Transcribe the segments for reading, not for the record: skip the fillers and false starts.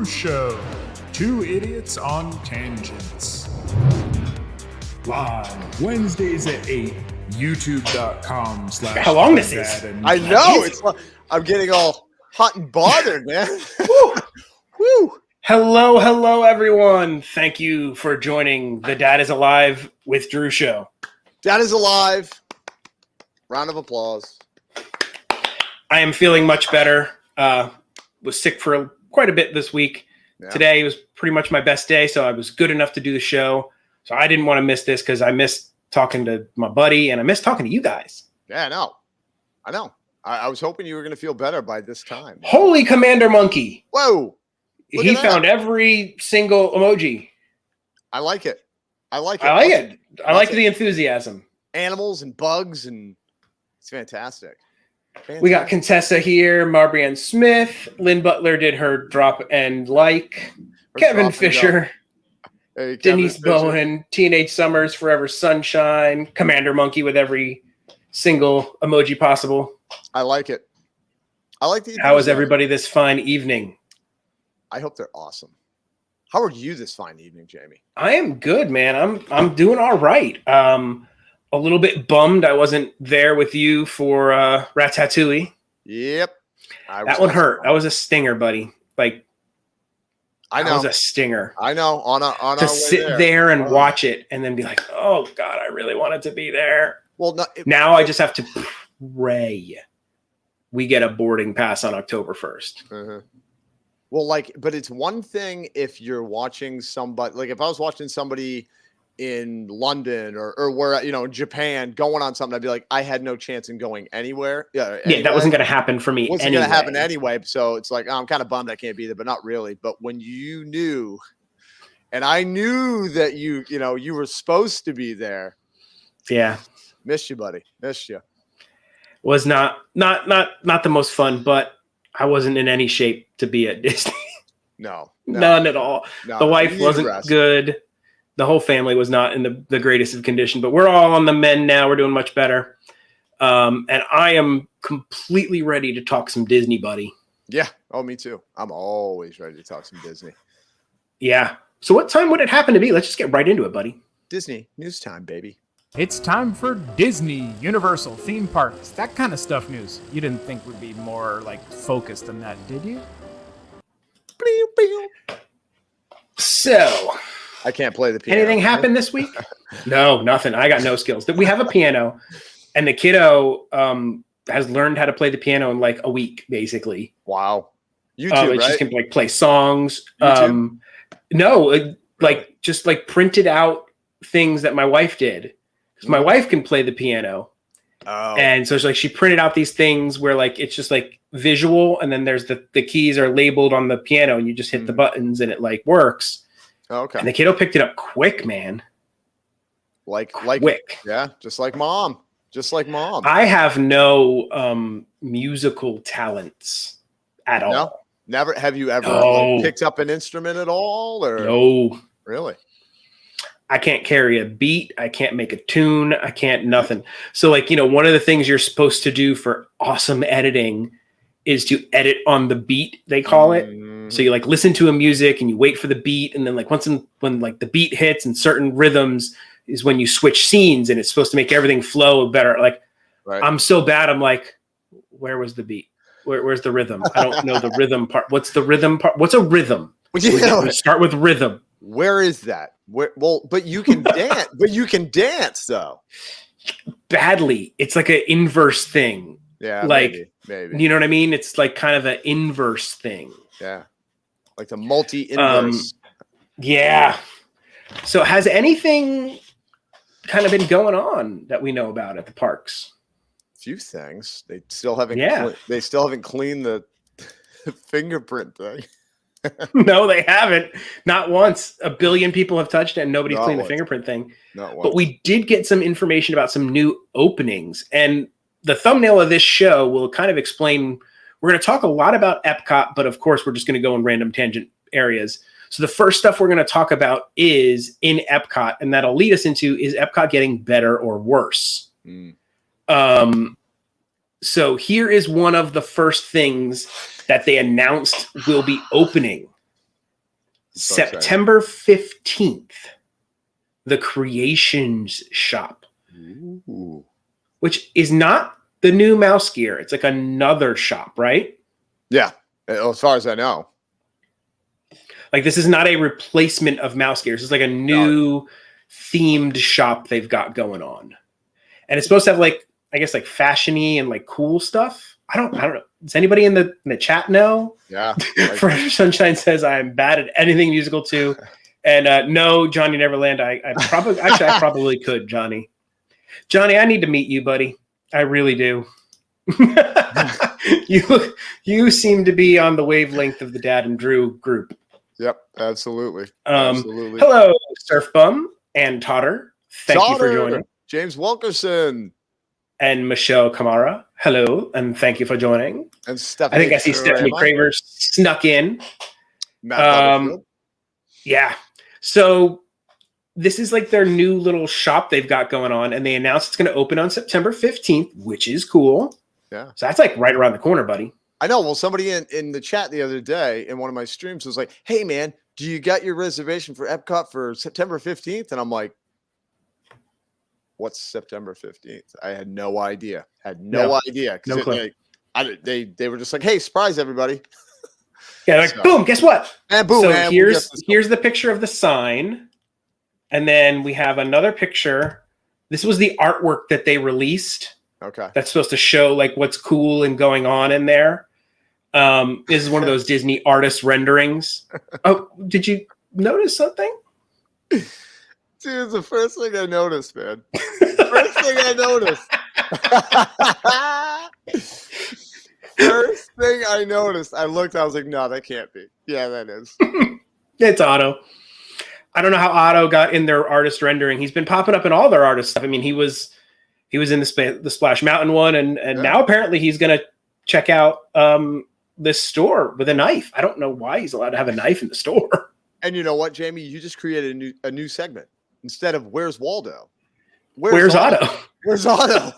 Show. Two idiots on tangents. Live Wednesdays at 8. YouTube.com/ How long this is? I know. I'm getting all hot and bothered, man. Woo. Woo. Hello, everyone. Thank you for joining the Dad is Alive with Drew show. Dad is alive. Round of applause. I am feeling much better. Was sick for quite a bit this week. Yeah. Today was pretty much my best day, so I was good enough to do the show. So I didn't want to miss this because I missed talking to my buddy and I missed talking to you guys. Yeah, I know. I was hoping you were going to feel better by this time. Holy Commander Monkey. Whoa. He found every single emoji. I like it. I like the enthusiasm. Animals and bugs, and it's fantastic. We got Contessa here, Marbrienne Smith, Lynn Butler did her drop and like, Kevin Fisher, Denise Bowen, Teenage Summers, Forever Sunshine, Commander Monkey with every single emoji possible. I like it. I like the. How is everybody this fine evening? I hope they're awesome. How are you this fine evening, Jamie? I am good, man. I'm doing all right. A little bit bummed I wasn't there with you for Ratatouille. Yep. That one hurt. That was a stinger, buddy. Like, I know. That was a stinger. I know. On to sit there and watch it and then be like, oh, God, I really wanted to be there. Well, now I just have to pray we get a boarding pass on October 1st. Uh-huh. Well, but it's one thing if you're watching somebody, like if I was watching somebody in London or where, in Japan going on something, I'd be like, I had no chance in going anywhere. Yeah, that wasn't going to happen for me. Wasn't going to happen anyway. So it's like, I'm kind of bummed I can't be there, but not really. But when you knew, and I knew that you were supposed to be there. Yeah. Missed you, buddy. Missed you. Was not the most fun, but I wasn't in any shape to be at Disney. No. None at all. No, the wife wasn't good. The whole family was not in the greatest of condition, but we're all on the mend now. We're doing much better. And I am completely ready to talk some Disney, buddy. Yeah. Oh, me too. I'm always ready to talk some Disney. Yeah. So what time would it happen to be? Let's just get right into it, buddy. Disney news time, baby. It's time for Disney, Universal, theme parks, that kind of stuff news. You didn't think we'd be more focused on that, did you? So, I can't play the piano. Anything happened this week? No, nothing. I got no skills. We have a piano, and the kiddo has learned how to play the piano in a week, basically. Wow. YouTube, right? Just can play songs. YouTube? No, just printed out things that my wife did. Because my wife can play the piano. Oh. And so she printed out these things where it's just visual, and then there's the keys are labeled on the piano, and you just hit the buttons and it works. Oh, okay. And the kiddo picked it up quick, man. Quick. Yeah, just like mom. I have no musical talents at all. No? Never. Have you ever picked up an instrument at all? Or no. Really? I can't carry a beat. I can't make a tune. I can't nothing. So one of the things you're supposed to do for awesome editing is to edit on the beat, they call it. Mm-hmm. So you listen to a music and you wait for the beat. And then when the beat hits and certain rhythms is when you switch scenes, and it's supposed to make everything flow better. Right. I'm so bad. I'm where was the beat? Where's the rhythm? I don't know the rhythm part. What's the rhythm part? What's a rhythm? Start with rhythm. Where is that? But you can dance. But you can dance though. Badly, it's an inverse thing. Yeah, maybe. You know what I mean? It's kind of an inverse thing. Yeah, the multi-inverse. Yeah. So has anything kind of been going on that we know about at the parks? Few things. They still haven't. They still haven't cleaned the fingerprint thing. No, they haven't. Not once. 1 billion people have touched it and nobody's cleaned the fingerprint thing. Not once. But we did get some information about some new openings. And the thumbnail of this show will kind of explain. We're going to talk a lot about Epcot, but of course, we're just going to go in random tangent areas. So the first stuff we're going to talk about is in Epcot, and that'll lead us into, is Epcot getting better or worse? So here is one of the first things that they announced will be opening. So excited. September 15th, the Creations Shop, Ooh. which is not the new Mouse Gear. It's like another shop, right? Yeah, as far as I know. Like this is not a replacement of Mouse Gear. This is like a new themed shop they've got going on. And it's supposed to have like, I guess like fashion-y and like cool stuff. I don't know. Does anybody in the chat know? Yeah. Forever Sunshine says I'm bad at anything musical too. And no, Johnny Neverland. I probably could, Johnny. Johnny, I need to meet you, buddy. I really do. You seem to be on the wavelength of the Dad and Drew group. Yep, absolutely. Absolutely. Hello, Surf Bum and Totter. Thank you for joining. James Wilkerson. And Michelle Kamara. Hello, and thank you for joining. And Stephanie. I think I see Stephanie Craver snuck in. Yeah. So this is like their new little shop they've got going on, and they announced it's going to open on September 15th, which is cool. Yeah. So that's like right around the corner, buddy. I know. Well, somebody in the chat the other day in one of my streams was like, "Hey, man, do you got your reservation for Epcot for September 15th?" And I'm like, "What's September 15th?" I had no idea. No idea. No clue. They were just like, "Hey, surprise everybody." Yeah, like boom, guess what? And boom. So and here's the picture of the sign. And then we have another picture. This was the artwork that they released. Okay. That's supposed to show like what's cool and going on in there. This is one of those Disney artist renderings. Oh, did you notice something? Dude, it's the first thing I noticed, man. First thing I noticed. First thing I noticed. I looked, I was like, no, that can't be. Yeah, that is. It's Otto. I don't know how Otto got in their artist rendering. He's been popping up in all their artist stuff. I mean, he was in the Splash Mountain one, and now apparently he's going to check out this store with a knife. I don't know why he's allowed to have a knife in the store. And you know what, Jamie? You just created a new segment. Instead of Where's Waldo? Where's Otto? Where's Otto?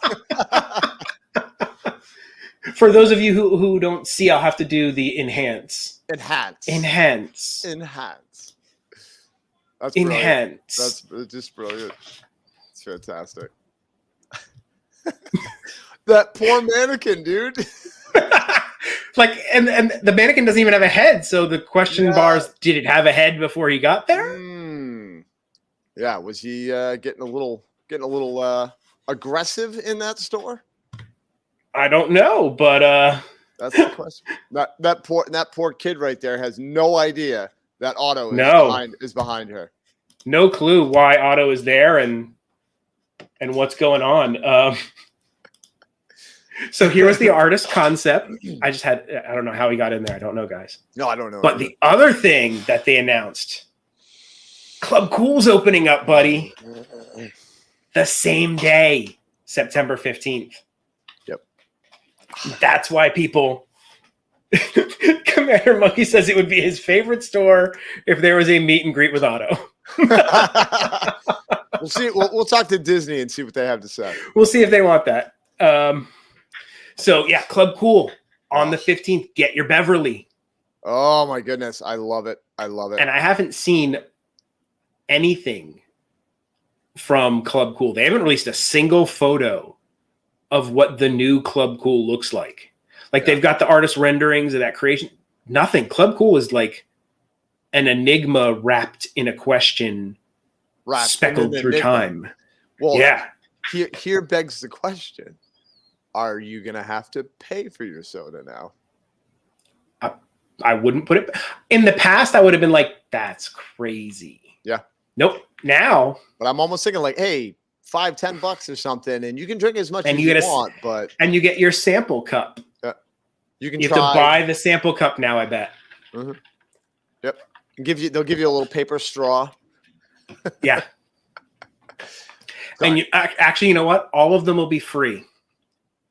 For those of you who don't see, I'll have to do the enhance. Enhance. That's brilliant. Enhance. That's just brilliant. It's fantastic. That poor mannequin, dude. Like, and the mannequin doesn't even have a head. So the question bars, did it have a head before he got there? Yeah. Was he getting a little aggressive in that store? I don't know, but that's the question. That poor kid right there has no idea that Otto is behind her. No clue why Otto is there and what's going on. So here was the artist concept. I don't know how he got in there. I don't know, guys. No, I don't know. But the other thing that they announced, Club Cool's opening up, buddy. The same day, September 15th. Yep. That's why people... Commander Monkey says it would be his favorite store if there was a meet and greet with Otto. We'll see. We'll talk to Disney and see what they have to say. We'll see if they want that. So yeah, Club Cool on the 15th. Get your Beverly. Oh my goodness, I love it. And I haven't seen anything from Club Cool. They haven't released a single photo of what the new Club Cool looks like. Like they've got the artist renderings of that creation. Nothing. Club Cool is like an enigma wrapped in a question, speckled through time. Well, here begs the question: are you gonna have to pay for your soda now? I wouldn't put it. In the past, I would have been like, "That's crazy." Yeah. Nope. Now, but I'm almost thinking like, hey, $5-10 or something, and you can drink as much as you want, and you get your sample cup. You have to buy the sample cup now, I bet. Mm-hmm. Yep. They'll give you a little paper straw. Yeah. And actually, you know what? All of them will be free,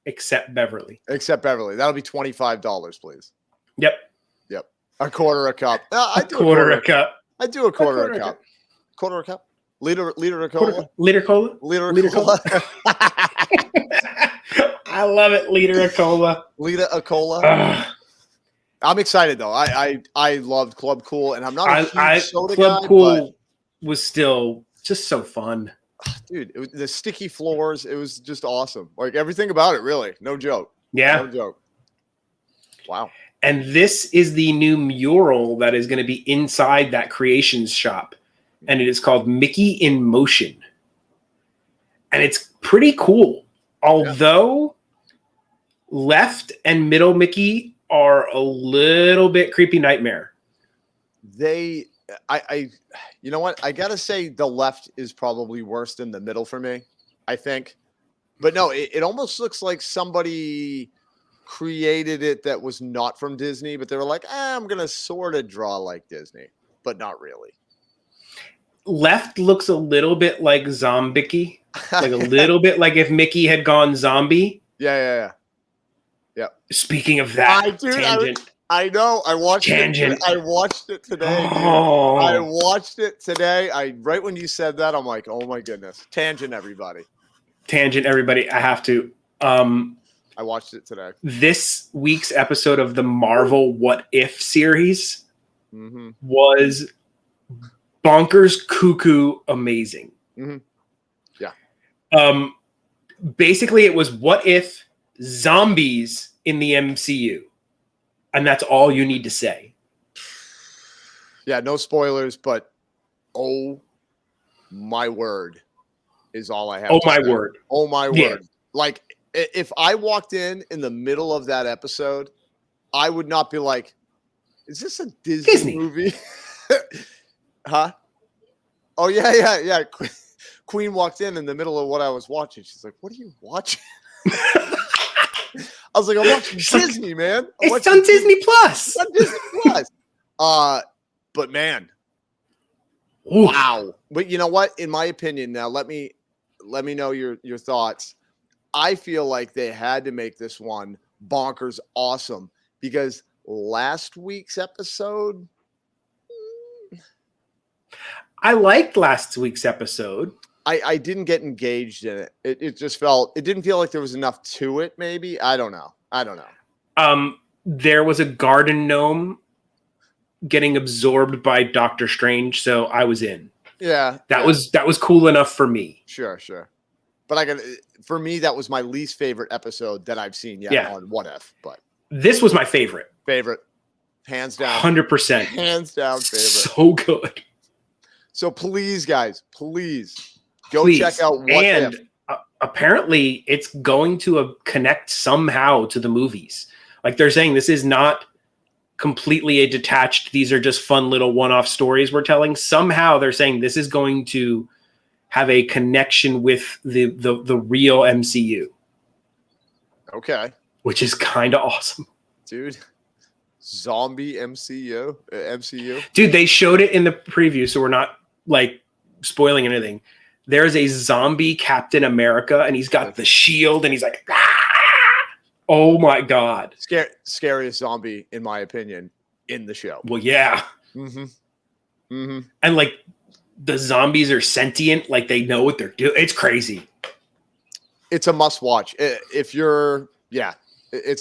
except Beverly. That'll be $25, please. Yep. A quarter a cup. I do a quarter a cup. I do a quarter a cup. Quarter a cup. Liter of cola. Liter cola. Liter cola. I love it. Liter of cola. Liter of cola. I'm excited though. I loved Club Cool, and I'm not a huge soda Club guy, Cool was still just so fun. but dude, the sticky floors, it was just awesome. Like everything about it, really. No joke. Yeah. No joke. Wow. And this is the new mural that is going to be inside that creations shop. And it is called Mickey in Motion. And it's pretty cool. Although left and middle Mickey are a little bit creepy nightmare. You know what? I got to say the left is probably worse than the middle for me, I think. But no, it almost looks like somebody created it that was not from Disney, but they were like, I'm going to sort of draw like Disney, but not really. Left looks a little bit like Zombicky, like a little bit like if Mickey had gone zombie. Yeah. Speaking of that, tangent. I know. I watched Tangent. it. I watched it today. Dude. Oh. I watched it today. Right when you said that, I'm like, oh my goodness. Tangent, everybody. I have to. I watched it today. This week's episode of the Marvel What If series was bonkers, cuckoo, amazing. Yeah. Basically, it was what if zombies in the MCU, and that's all you need to say. Yeah, no spoilers, but oh my word is all I have. Oh to my say. word. Oh my Yeah. word. Like if I walked in the middle of that episode, I would not be like, is this a Disney. movie? Huh? Oh yeah. Queen walked in the middle of what I was watching. She's like, what are you watching? I was like, I'm watching Disney, man. It's on Disney Plus. It's on Disney Plus. But man, wow. But you know what? In my opinion, now let me know your thoughts. I feel like they had to make this one bonkers awesome because last week's episode. I liked last week's episode. I didn't get engaged in it. It just it didn't feel like there was enough to it. Maybe I don't know. There was a garden gnome getting absorbed by Doctor Strange, so I was in. Yeah, that was cool enough for me. Sure. But for me, that was my least favorite episode that I've seen yet on What If. But this was my favorite, hands down, 100%, hands down favorite. So good. So please, guys, go check out What If. Apparently, it's going to connect somehow to the movies. Like they're saying, this is not completely a detached. These are just fun little one-off stories we're telling. Somehow, they're saying this is going to have a connection with the real MCU. Okay, which is kind of awesome, dude. Zombie MCU. Dude, they showed it in the preview, so we're not like spoiling anything. There's a zombie Captain America, and he's got the shield, and he's like, ah! Oh my god, scariest zombie in my opinion in the show. Well, yeah, and like the zombies are sentient, like they know what they're doing. It's crazy. It's a must watch. It's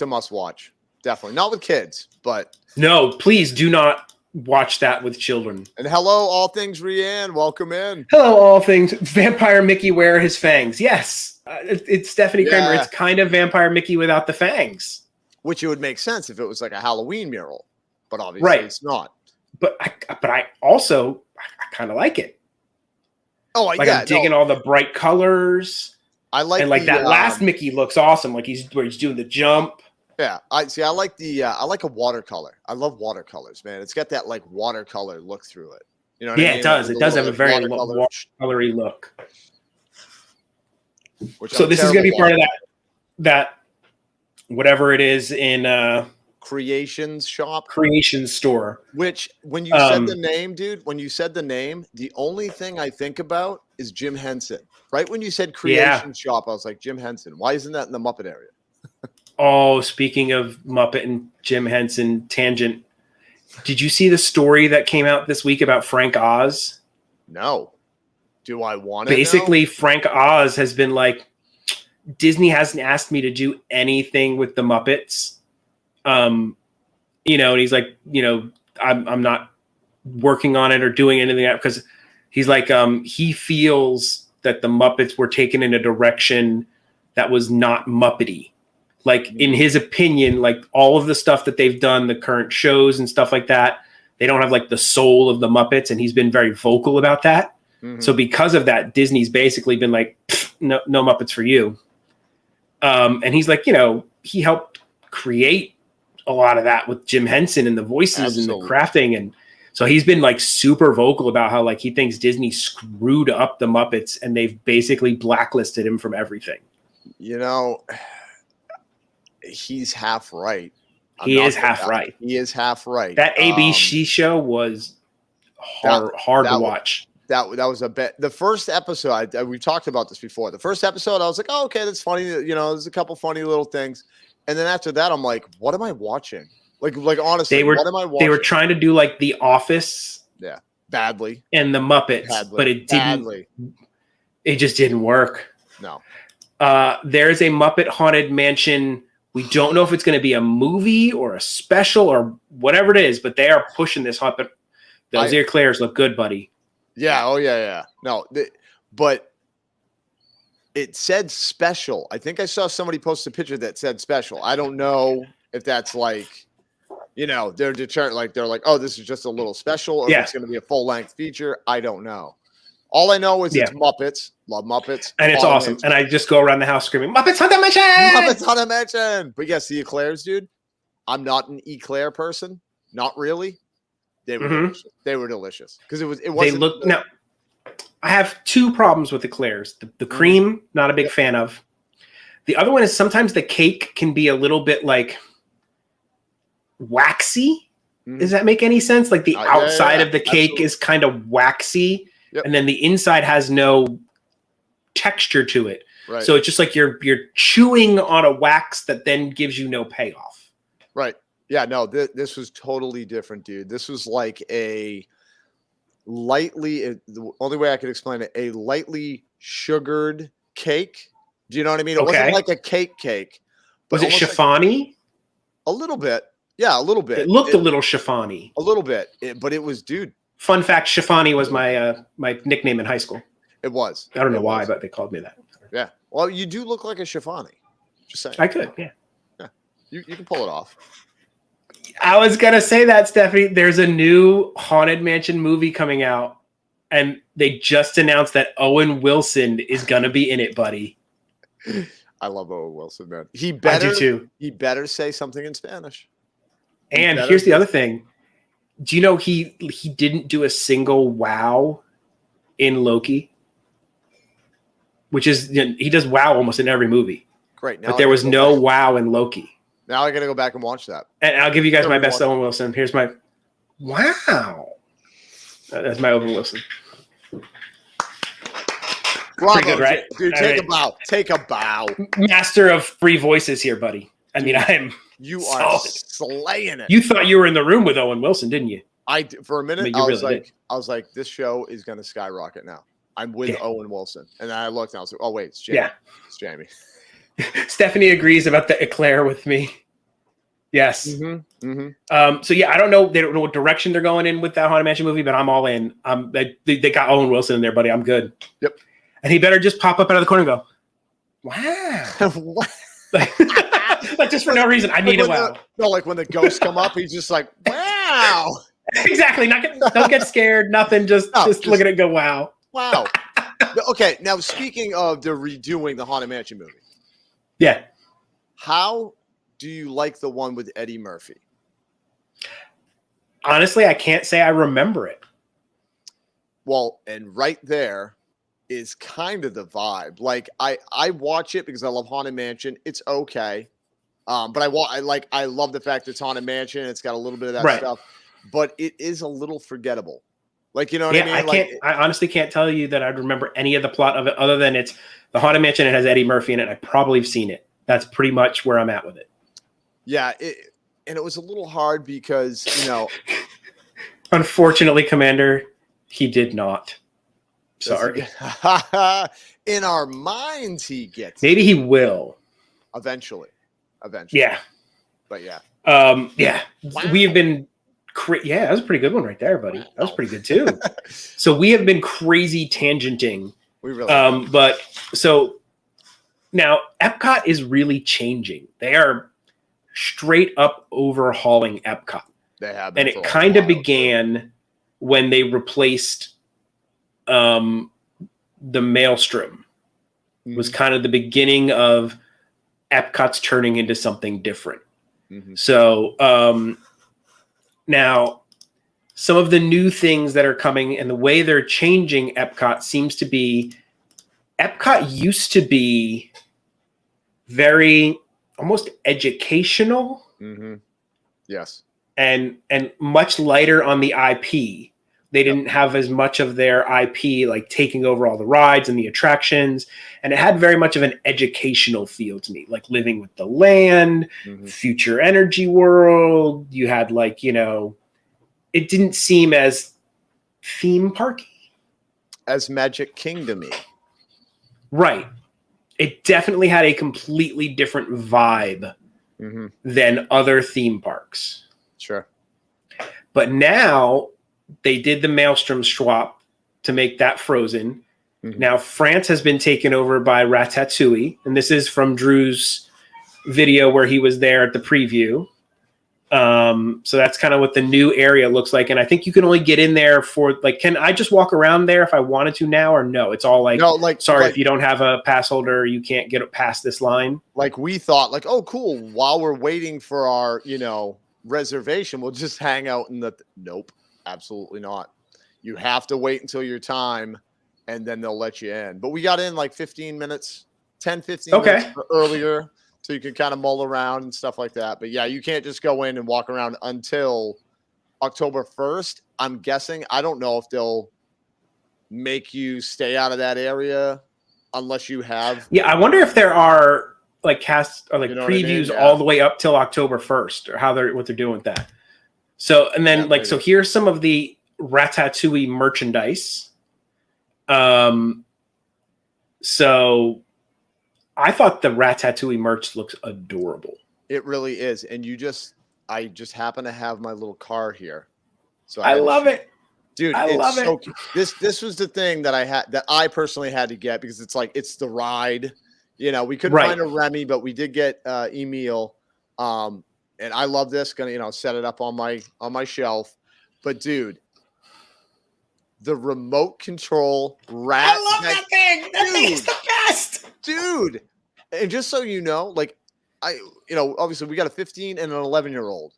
a must watch. Definitely not with kids, but no, please do not watch that with children. And hello, all things Rianne. Welcome in. Hello, all things Vampire Mickey. Where are his fangs? Yes, it's Stephanie Kramer. It's kind of Vampire Mickey without the fangs, which it would make sense if it was like a Halloween mural, but obviously it's not. But I also kind of like it. Oh, like I'm digging all the bright colors. I like and like that last Mickey looks awesome. Like he's doing the jump. Yeah, I like a watercolor. I love watercolors, man. It's got that like watercolor look through it. You know what I mean? It does. Like it does have a very watercolory look. So this is going to be part of that whatever it is in Creations shop. Creations store. Which when you said the name, dude, the only thing I think about is Jim Henson. Right when you said Creations shop, I was like, Jim Henson. Why isn't that in the Muppet area? Oh, speaking of Muppet and Jim Henson tangent, did you see the story that came out this week about Frank Oz? No. Do I want to Basically, know? Frank Oz has been like, Disney hasn't asked me to do anything with the Muppets and he's like, I'm not working on it or doing anything because he's like, he feels that the Muppets were taken in a direction that was not Muppety. Like in his opinion, like all of the stuff that they've done, the current shows and stuff like that, they don't have like the soul of the Muppets. And he's been very vocal about that. Mm-hmm. So because of that, Disney's basically been like, no Muppets for you. And he's like, he helped create a lot of that with Jim Henson and the voices and the crafting. And so he's been like super vocal about how like he thinks Disney screwed up the Muppets and they've basically blacklisted him from everything. He's half right. He is half right. He is half right. That ABC show was hard to watch. That was a bit. The first episode, we've talked about this before. The first episode, I was like, oh, okay, that's funny. There's a couple funny little things. And then after that, I'm like, what am I watching? Like honestly, what am I watching? They were trying to do like The Office. Yeah. Badly. And the Muppets. But it didn't. Badly. It just didn't work. No. There's a Muppet Haunted Mansion. We don't know if it's going to be a movie or a special or whatever it is, but they are pushing this Muppet. Those eclairs look good, buddy. Yeah. Oh, yeah. No, but it said special. I think I saw somebody post a picture that said special. I don't know if that's like, they're determined. Like they're like, oh, this is just a little special, or if it's going to be a full length feature. I don't know. All I know is it's Muppets. Love Muppets. And it's awesome. Mansion. And I just go around the house screaming, Muppets Haunted Mansion! Muppets Haunted Mansion! But yes, the eclairs, dude. I'm not an eclair person. Not really. They were delicious. They were delicious. Because it wasn't. They look. Now, I have two problems with eclairs. The cream, not a big fan of. The other one is sometimes the cake can be a little bit like waxy. Does that make any sense? Like the outside of the cake is kind of waxy. Yep. And then the inside has no texture to it. Right. So it's just like you're chewing on a wax that then gives you no payoff. Right. Yeah, no, this was totally different, dude. This was like the only way I could explain it, a lightly sugared cake. Do you know what I mean? It wasn't like a cake. Was it chiffon-y? A little bit. Yeah, a little bit. It looked a little chiffon-y. A little bit. But it was, dude. Fun fact, chiffon-y was my nickname in high school. It was. I don't know why, but they called me that. Yeah. Well, you do look like a chiffon-y. Just saying. I could, yeah. Yeah. You can pull it off. I was going to say that, Stephanie. There's a new Haunted Mansion movie coming out, and they just announced that Owen Wilson is going to be in it, buddy. I love Owen Wilson, man. I do too. He better say something in Spanish. And here's the other thing. Do you know he didn't do a single wow in Loki? Which is, he does wow almost in every movie. Great. But there was no wow in Loki. Now I got to go back and watch that. And I'll give you guys my best Owen Wilson. Here's my wow. That's my Owen Wilson. Bravo, pretty good, right? Dude, take a bow. Take a bow. Master of free voices here, buddy. I mean, You are slaying it. You thought you were in the room with Owen Wilson, didn't you? For a minute, I was like, this show is going to skyrocket now. I'm with Owen Wilson. And then I looked and I was like, oh, wait, it's Jamie. Yeah. It's Jamie. Stephanie agrees about the eclair with me. Yes. Mm-hmm. Mm-hmm. So, yeah, I don't know. They don't know what direction they're going in with that Haunted Mansion movie, but I'm all in. They got Owen Wilson in there, buddy. I'm good. Yep. And he better just pop up out of the corner and go, wow. What? Like just for no reason. I need a wow. Like when the ghosts come up, he's just like, wow. Exactly. Don't get scared. Nothing. Just look at it and go, wow. Wow. Okay. Now, speaking of the redoing the Haunted Mansion movie. Yeah. How do you like the one with Eddie Murphy? Honestly, I can't say I remember it. Well, and right there is kind of the vibe. Like I watch it because I love Haunted Mansion. It's okay. But I love the fact it's Haunted Mansion. It's got a little bit of that stuff, but it is a little forgettable. Like, you know what I mean? I honestly can't tell you that I'd remember any of the plot of it other than it's the Haunted Mansion. It has Eddie Murphy in it. I probably have seen it. That's pretty much where I'm at with it. Yeah. And it was a little hard because, unfortunately, Commander, he did not. Sorry. In our minds, he gets Maybe he will. Eventually. Yeah. But yeah. Yeah, Wow. we have been. Yeah, that was a pretty good one right there, buddy. That was pretty good too. So we have been crazy tangenting. We really But so now Epcot is really changing. They are straight up overhauling Epcot. they have been And for it a kind of while. began when they replaced the Maelstrom. Was kind of the beginning of Epcot's turning into something different. So now some of the new things that are coming and the way they're changing Epcot seems to be Epcot used to be very almost educational. Yes. And much lighter on the IP. They didn't have as much of their IP like taking over all the rides and the attractions. And it had very much of an educational feel to me, like Living with the Land, Future Energy World. You had like, you know, it didn't seem as theme parky. As Magic Kingdom-y. Right. It definitely had a completely different vibe than other theme parks. Sure. But now they did the Maelstrom swap to make that Frozen. Now France has been taken over by Ratatouille. And this is from Drew's video where he was there at the preview. So that's kind of what the new area looks like. And I think you can only get in there for like, can I just walk around there if I wanted to now, or no? It's all like, no, like, sorry, like, if you don't have a pass holder, you can't get past this line. Like we thought like, oh, cool. While we're waiting for our, you know, reservation, we'll just hang out in the, nope, absolutely not. You have to wait until your time and then they'll let you in. But we got in like 15 minutes, 10, 15 minutes earlier. So you can kind of mull around and stuff like that. But yeah, you can't just go in and walk around until October 1st. I'm guessing. I don't know if they'll make you stay out of that area unless you have. Yeah, I wonder if there are like casts or like You know what I mean? previews Yeah. all the way up till October 1st, or what they're doing with that. So, and then like, so here's some of the Ratatouille merchandise. So I thought the Ratatouille merch looks adorable. It really is. And I just happen to have my little car here. So I love it. Dude, I love it. Cute. This was the thing that I personally had to get because it's like, it's the ride. You know, we couldn't find a Remy, but we did get Emil. And I love this. Gonna, you know, set it up on my shelf. But dude, the remote control rat. I love that thing. That thing is the best. Dude. And just so you know, like obviously we got a 15 and an 11-year-old.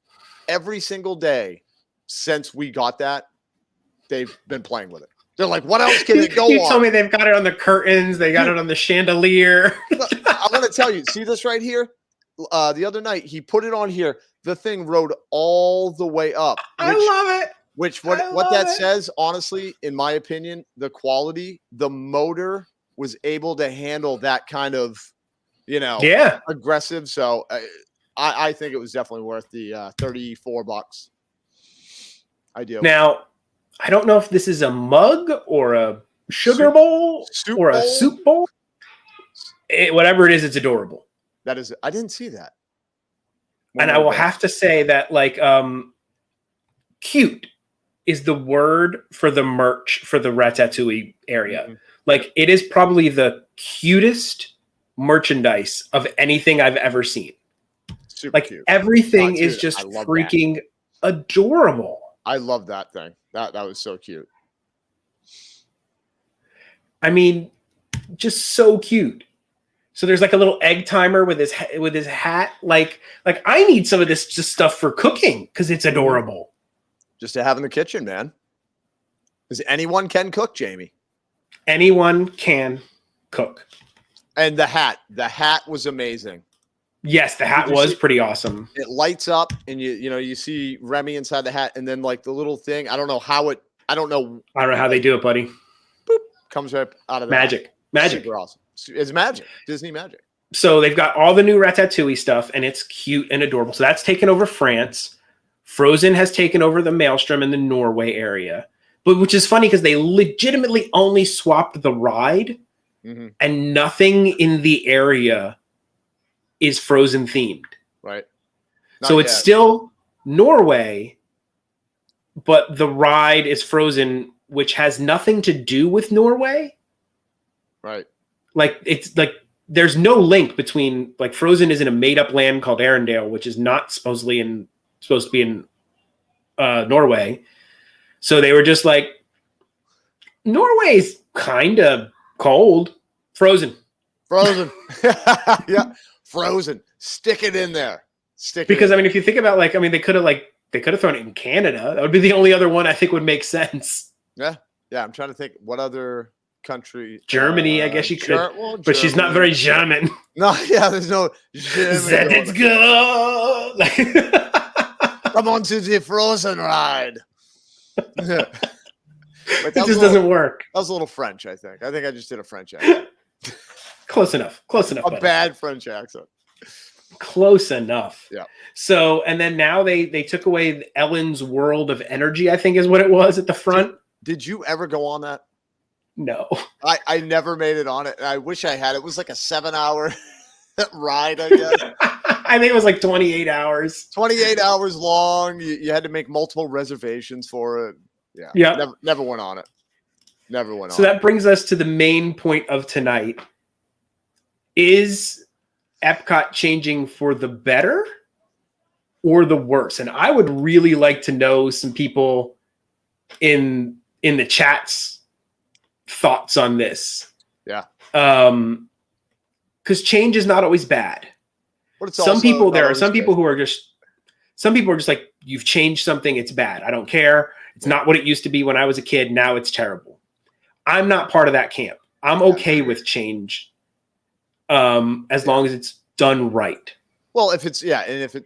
Every single day since we got that, they've been playing with it. They're like, what else can it go on? You told me they've got it on the curtains. They got it on the chandelier. I'm going to tell you, see this right here? The other night, he put it on here. The thing rode all the way up. I love it. What that says, honestly, in my opinion, the quality, the motor was able to handle that kind of, aggressive. So I think it was definitely worth the $34. I do. Now, I don't know if this is a mug or a sugar bowl or a soup bowl. Whatever it is, it's adorable. That is, I didn't see that. And I will have to say that, like, cute is the word for the merch for the Ratatouille area. Like, it is probably the cutest merchandise of anything I've ever seen. Super cute. Everything is just freaking adorable. I love that thing. That was so cute. I mean, just so cute. So there's like a little egg timer with his hat. Like I need some of this just stuff for cooking because it's adorable. Just to have in the kitchen, man. Because anyone can cook, Jamie. Anyone can cook. And the hat was amazing. Yes, the hat was pretty awesome. It lights up, and you see Remy inside the hat, and then like the little thing. I don't know how they do it, buddy. Boop, comes right out of the magic. Super awesome. It's magic. Disney magic. So they've got all the new Ratatouille stuff, and it's cute and adorable. So that's taken over France. Frozen has taken over the Maelstrom in the Norway area, but which is funny because they legitimately only swapped the ride, and nothing in the area is Frozen themed. Right. Not So it's yet. still Norway, but the ride is Frozen, which has nothing to do with Norway. Right. Like it's like there's no link between like Frozen is in a made up land called Arendelle, which is not supposed to be in Norway. So they were just like, Norway's kind of cold. Frozen. Yeah. Frozen. Stick it in there. Because I mean, if you think about they could have thrown it in Canada. That would be the only other one I think would make sense. Yeah. Yeah. I'm trying to think what other country. Germany, I guess you could, but she's not very German. No, yeah, there's no German. Let's go. Come on to the Frozen ride. It just doesn't work. That was a little French, I think. I think I just did a French accent. Close enough. A buddy. bad French accent. Close enough. Yeah. So, and then now they took away Ellen's World of Energy, I think is what it was at the front. Did you ever go on that? No. I never made it on it. And I wish I had. It was like a 7-hour ride, I guess. I think it was like 28 hours. 28 hours long. You had to make multiple reservations for it. Yeah. Yeah. Never went on it. Never went on So that brings us to the main point of tonight. Is Epcot changing for the better or the worse? And I would really like to know some people in the chats thoughts on this. Yeah. Because change is not always bad. But it's Some people are just like, you've changed something, it's bad. I don't care. It's not what it used to be when I was a kid. Now it's terrible. I'm not part of that camp. I'm okay with change as long as it's done right. Well, if it's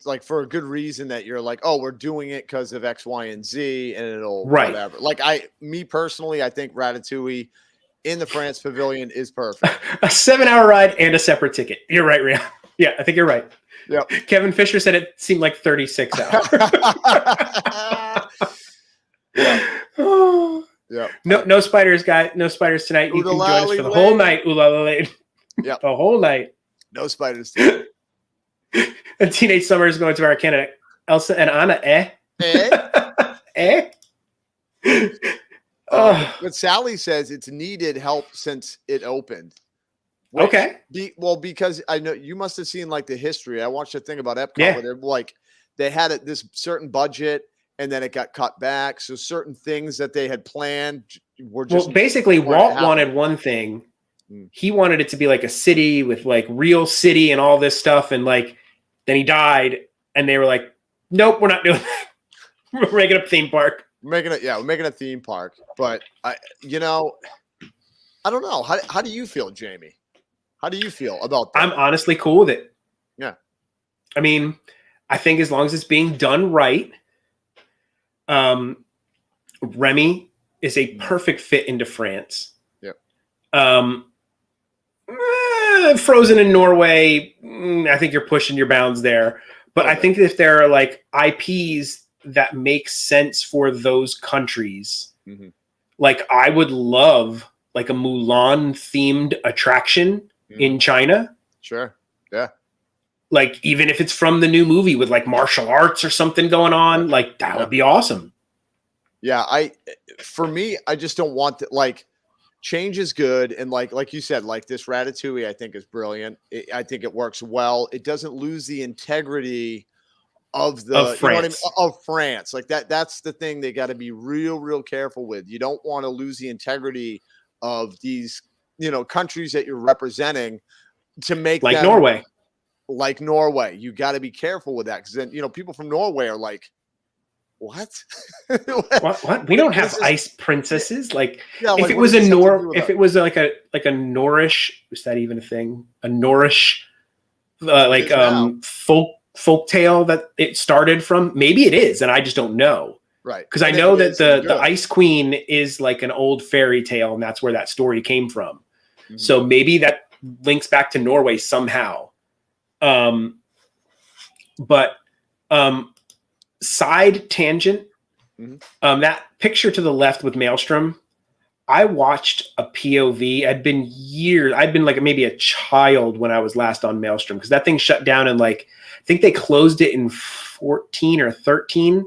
like for a good reason that you're like, oh, we're doing it because of X, Y, and Z, and it'll whatever. Like me personally, I think Ratatouille in the France Pavilion is perfect. A 7-hour ride and a separate ticket. You're right, Rhea. Yeah, I think you're right. Yeah. Kevin Fisher said it seemed like 36 hours. Yeah. No spiders, guys. No spiders tonight. You can join us for the whole night. Ooh la la la. Yeah. The whole night. No spiders. And Teenage Summer is going to our Canada. Elsa and Anna, But Sally says it's needed help since it opened. Okay. Because I know you must have seen like the history. I watched a thing about Epcot where they're like they had this certain budget and then it got cut back. So certain things that they had planned were just basically Walt wanted one thing. He wanted it to be like a city with like real city and all this stuff, and like then he died, and they were like, "Nope, we're not doing that. We're making a theme park." We're making a theme park. But I don't know. How do you feel, Jamie? How do you feel about that? I'm honestly cool with it. Yeah. I mean, I think as long as it's being done right, Remy is a perfect fit into France. Yep. Frozen in Norway, I think you're pushing your bounds there. But I think if there are like IPs that make sense for those countries, like I would love like a Mulan themed attraction in China. Sure. Yeah. Like even if it's from the new movie with like martial arts or something going on, like that would be awesome. Yeah. For me, I just don't want that. Like change is good. And like you said, like this Ratatouille, I think is brilliant. I think it works well. It doesn't lose the integrity of France. Of France. Like that's the thing they got to be real careful with. You don't want to lose the integrity of these, countries that you're representing to make like them, Norway. Like Norway. You got to be careful with that because then, people from Norway are like, what? What? We don't have ice princesses. Like yeah, if it was if it was like a Norish, is that even a thing? A Norish folk tale that it started from? Maybe it is, and I just don't know. Right. Because I know that the Ice Queen is like an old fairy tale, and that's where that story came from. Mm-hmm. So maybe that links back to Norway somehow. But side tangent, that picture to the left with Maelstrom, I watched a POV. I'd been like maybe a child when I was last on Maelstrom, because that thing shut down in like, I think they closed it in 14 or 13.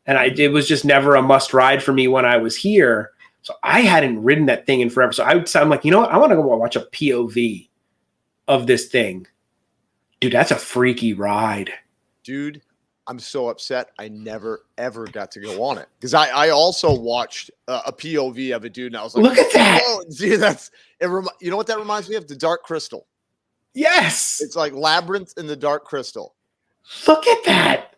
And it was just never a must ride for me when I was here. So I hadn't ridden that thing in forever. So I'm like, you know what? I want to go watch a POV of this thing. Dude, that's a freaky ride. Dude, I'm so upset I never, ever got to go on it. Because I also watched a POV of a dude, and I was like, look at that. Oh, dude, you know what that reminds me of? The Dark Crystal. Yes. It's like Labyrinth in the Dark Crystal. Look at that.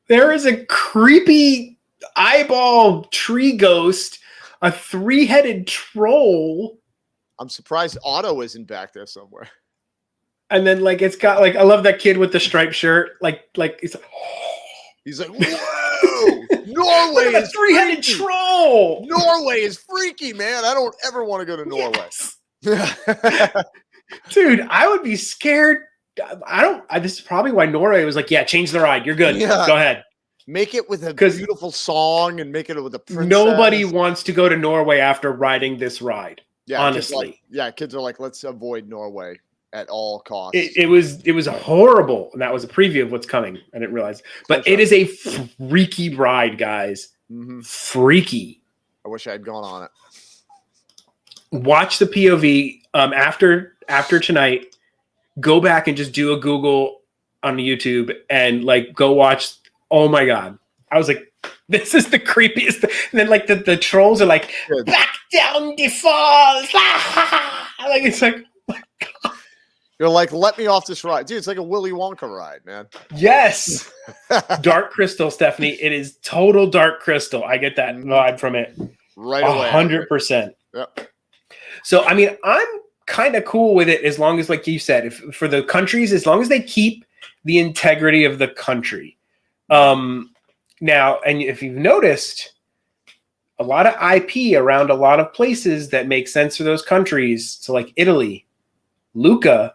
There is a creepy eyeball tree ghost, a 3-headed troll. I'm surprised Otto isn't back there somewhere. And then like it's got like, I love that kid with the striped shirt. Like he's like, whoa, Norway is 3-headed troll. Norway is freaky, man. I don't ever want to go to Norway. Yes. Dude, I would be scared. This is probably why Norway was like, yeah, change the ride. You're good. Yeah. Go ahead. Make it with a beautiful song and make it with a princess. Nobody wants to go to Norway after riding this ride. Yeah, honestly. Kids are like, let's avoid Norway at all costs. It was horrible. And that was a preview of what's coming. I didn't realize. But it is a freaky ride, guys. Mm-hmm. Freaky. I wish I had gone on it. Watch the POV after tonight. Go back and just do a Google on YouTube and like go watch. Oh my God. I was like, this is the creepiest. And then like the trolls are like, back down the falls. Like, it's like, oh my God. You're like, let me off this ride. Dude, it's like a Willy Wonka ride, man. Yes. Dark Crystal, Stephanie. It is total Dark Crystal. I get that vibe from it. Right away. 100%. Yep. So, I mean, I'm kind of cool with it as long as, like you said, for the countries, as long as they keep the integrity of the country. Now, and if you've noticed, a lot of IP around a lot of places that make sense for those countries. So like Italy, Lucca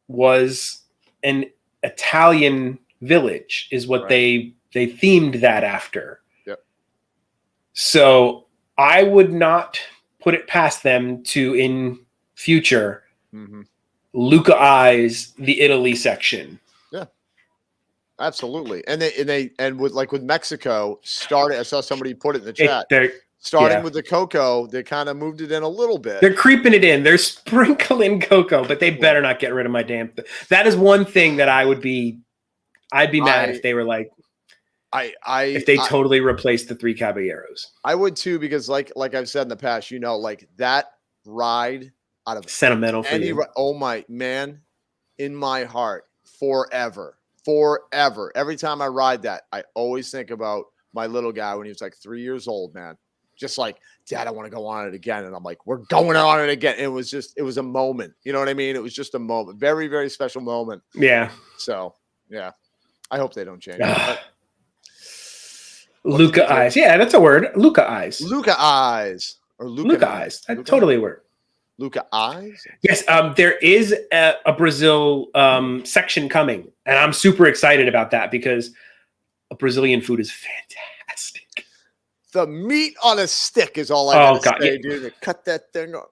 was an Italian village is what they themed that after. Yep. So I would not put it past them to, in future, Lucca-ize the Italy section. Yeah, absolutely. And with Mexico started. I saw somebody put it in the chat. Starting with the cocoa, they kind of moved it in a little bit. They're creeping it in. They're sprinkling cocoa, but they better not get rid of my damn thing. That is one thing that I'd be mad if they were like, if they totally replaced the 3 Caballeros. I would too, because like I've said in the past, like that ride out of sentimental for you. Oh my man, in my heart, forever. Every time I ride that, I always think about my little guy when he was like 3 years old, man. Just like, Dad, I want to go on it again. And I'm like, we're going on it again. And it was a moment. You know what I mean? It was just a moment. Very, very special moment. Yeah. So, yeah. I hope they don't change. Lucca-ize. Yeah, that's a word. Lucca-ize. Lucca-ize. Or Lucca-ize. That's totally a word. Lucca-ize? Yes. There is a Brazil section coming. And I'm super excited about that because Brazilian food is fantastic. The meat on a stick is all I gotta say, dude. They cut that thing off.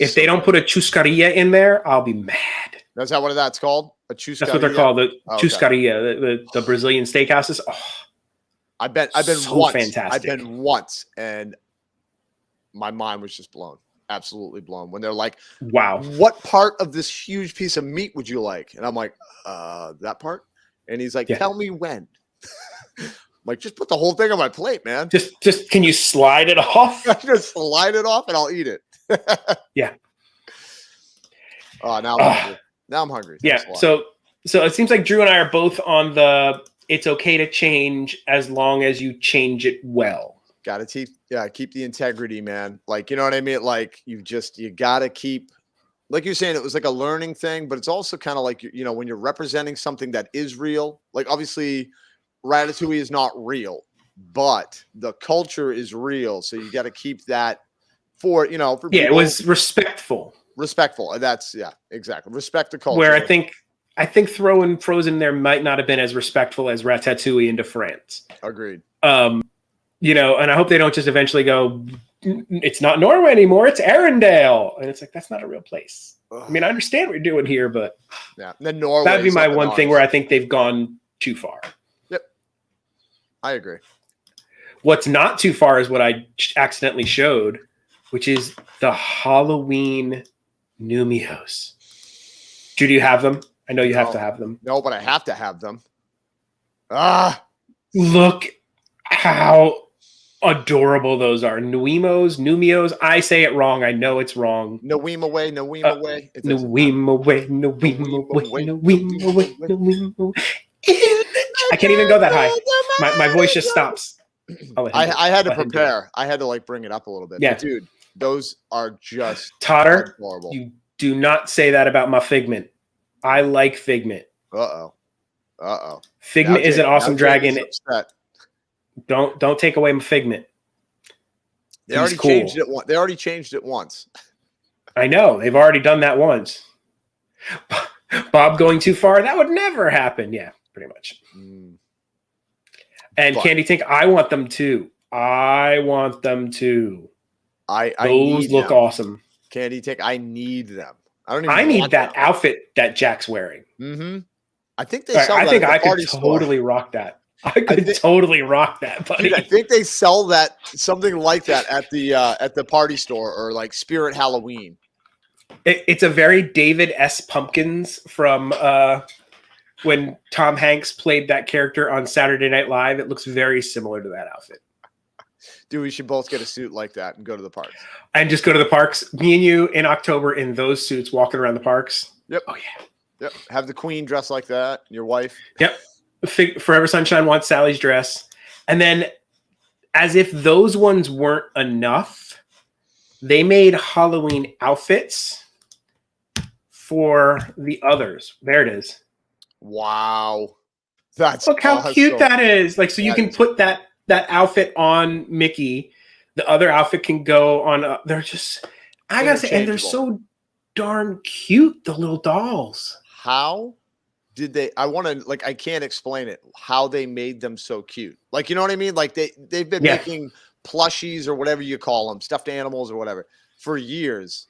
If they don't put a chuscaria in there, I'll be mad. That's not what that's called? A chuscaria? That's what they're called, the chuscaria, the Brazilian steakhouses. Oh, I've been so once. fantastic. I've been once, and my mind was just blown. Absolutely blown. When they're like, wow, what part of this huge piece of meat would you like? And I'm like, that part? And he's like, tell me when. Like, just put the whole thing on my plate, man. Just can you slide it off? Just slide it off and I'll eat it. Yeah. Oh, now I'm hungry. Now I'm hungry. Yeah. So it seems like Drew and I are both on the it's okay to change as long as you change it well. Gotta keep the integrity, man. Like, you know what I mean? Like you gotta keep, like you're saying, it was like a learning thing, but it's also kind of like, when you're representing something that is real, like obviously Ratatouille is not real, but the culture is real. So you got to keep that for people. It was respectful. And that's, exactly. Respect the culture. Where I think throwing Frozen there might not have been as respectful as Ratatouille into France. Agreed. And I hope they don't just eventually go, it's not Norway anymore. It's Arendelle. And it's like, that's not a real place. I mean, I understand what you're doing here, but yeah. And then Norway. That'd be my one thing where I think they've gone too far. Yep. I agree. What's not too far is what I accidentally showed, which is the Halloween Numios. Do you have them? I know you have to have them. No, but I have to have them. Ah. Look how adorable those are. Numios. I say it wrong. I know it's wrong. Noema way. Noema way. I can't even go that high. My voice just stops. I had to prepare. I had to like bring it up a little bit. Yeah. But dude, those are just Totter, adorable. You do not say that about my Figment. I like Figment. Uh-oh. Figment is an awesome dragon. Upset. Don't take away my Figment. They already changed it. They already changed it once. I know. They've already done that once. Bob going too far, that would never happen. Yeah, pretty much. And Candy Tink, I want them too. I Those look awesome. Candy Tink, I need them. I need that outfit that Jack's wearing. Mm-hmm. I think they sell that. I think I could store. Totally rock that. I could totally rock that, buddy. Dude, I think they sell that something like that at the party store or like Spirit Halloween. It's a very David S. Pumpkins from when Tom Hanks played that character on Saturday Night Live. It looks very similar to that outfit. Dude, we should both get a suit like that and go to the parks. And just go to the parks. Me and you in October in those suits walking around the parks. Yep. Oh, yeah. Yep. Have the queen dress like that. Your wife. Yep. Forever Sunshine wants Sally's dress. And then as if those ones weren't enough, they made Halloween outfits for the others. There it is. Wow. That's Look how cute that is. Like, so you can put that outfit on Mickey. The other outfit can go on. They're just, I gotta say, and they're so darn cute, the little dolls. How did they, I can't explain it, how they made them so cute. Like, you know what I mean? Like they've been making plushies or whatever you call them, stuffed animals or whatever for years.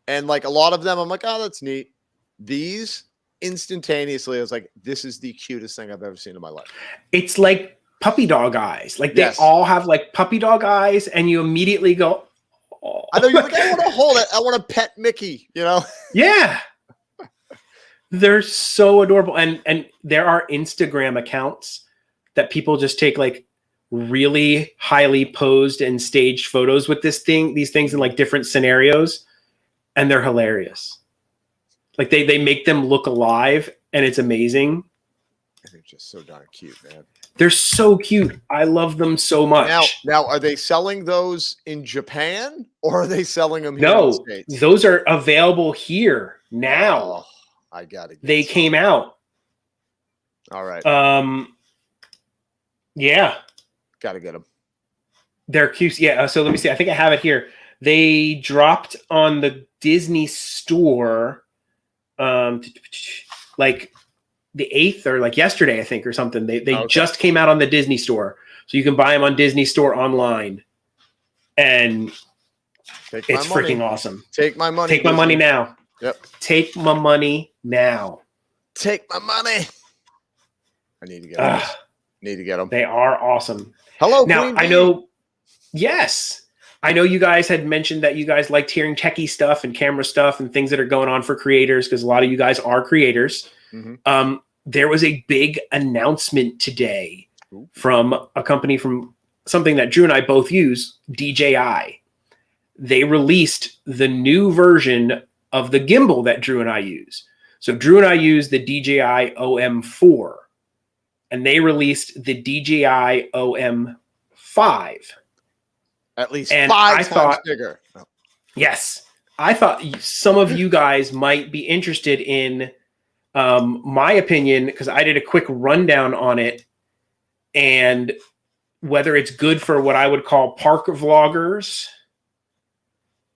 And like a lot of them, I'm like, oh, that's neat. These instantaneously, I was like, this is the cutest thing I've ever seen in my life. It's like puppy dog eyes. Like they all have like puppy dog eyes and you immediately go, oh. I know you're like, I want to hold it. I want to pet Mickey, you know? Yeah. They're so adorable. And there are Instagram accounts that people just take like really highly posed and staged photos with these things in like different scenarios. And they're hilarious. Like they make them look alive and it's amazing. They're just so darn cute, man. They're so cute. I love them so much. Now, are they selling those in Japan or are they selling them here in the States? Those are available here now. Oh, I got it. They came out. All right. Yeah. Got to get them. They're cute. Yeah. So let me see. I think I have it here. They dropped on the Disney store, like the 8th or like yesterday, I think, or something. They just came out on the Disney store. So you can buy them on Disney store online. And it's freaking awesome. Take my money. Take my money now. Yep. Take my money now. Take my money. I need to get them. Need to get them. They are awesome. Hello, now, Queen I know. Yes. I know you guys had mentioned that you guys liked hearing techie stuff and camera stuff and things that are going on for creators because a lot of you guys are creators. Mm-hmm. There was a big announcement today from a company from something that Drew and I both use, DJI. They released the new version of the gimbal that Drew and I use. So Drew and I use the DJI OM4 and they released the DJI OM5. At least and 5 times bigger. Oh. Yes. I thought some of you guys might be interested in my opinion, because I did a quick rundown on it and whether it's good for what I would call park vloggers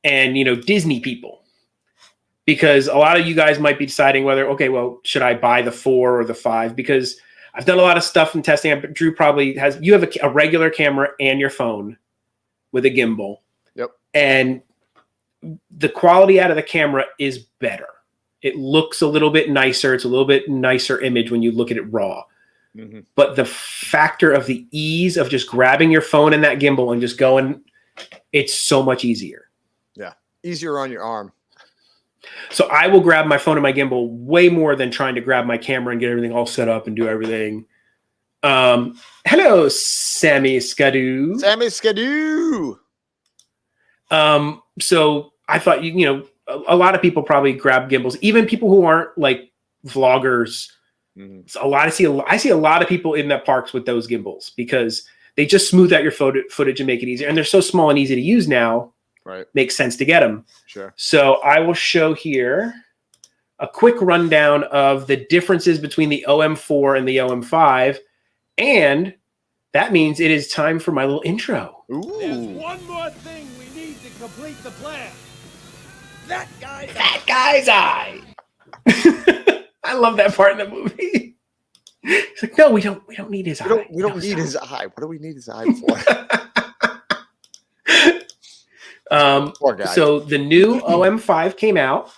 and, Disney people. Because a lot of you guys might be deciding whether, okay, well, should I buy the 4 or the 5? Because I've done a lot of stuff in testing. Drew probably has, you have a regular camera and your phone with a gimbal. Yep. and the quality out of the camera is better. It looks a little bit nicer. It's a little bit nicer image when you look at it raw. Mm-hmm. But the factor of the ease of just grabbing your phone and that gimbal and just going, it's so much easier. Yeah. Easier on your arm. So I will grab my phone and my gimbal way more than trying to grab my camera and get everything all set up and do everything. Hello, Sammy Skadoo. Sammy Skadoo. So I thought, you know, a lot of people probably grab gimbals, even people who aren't like vloggers. Mm-hmm. I see a lot of people in the parks with those gimbals because they just smooth out your footage and make it easier. And they're so small and easy to use now. Right. Makes sense to get them. Sure. So I will show here a quick rundown of the differences between the OM4 and the OM5. And that means it is time for my little intro. Ooh. There's one more thing we need to complete the plan. That guy's eye. I love that part in the movie. It's like, no, we don't need his eye. We don't need his eye. What do we need his eye for? Poor guy. So the new OM5 came out,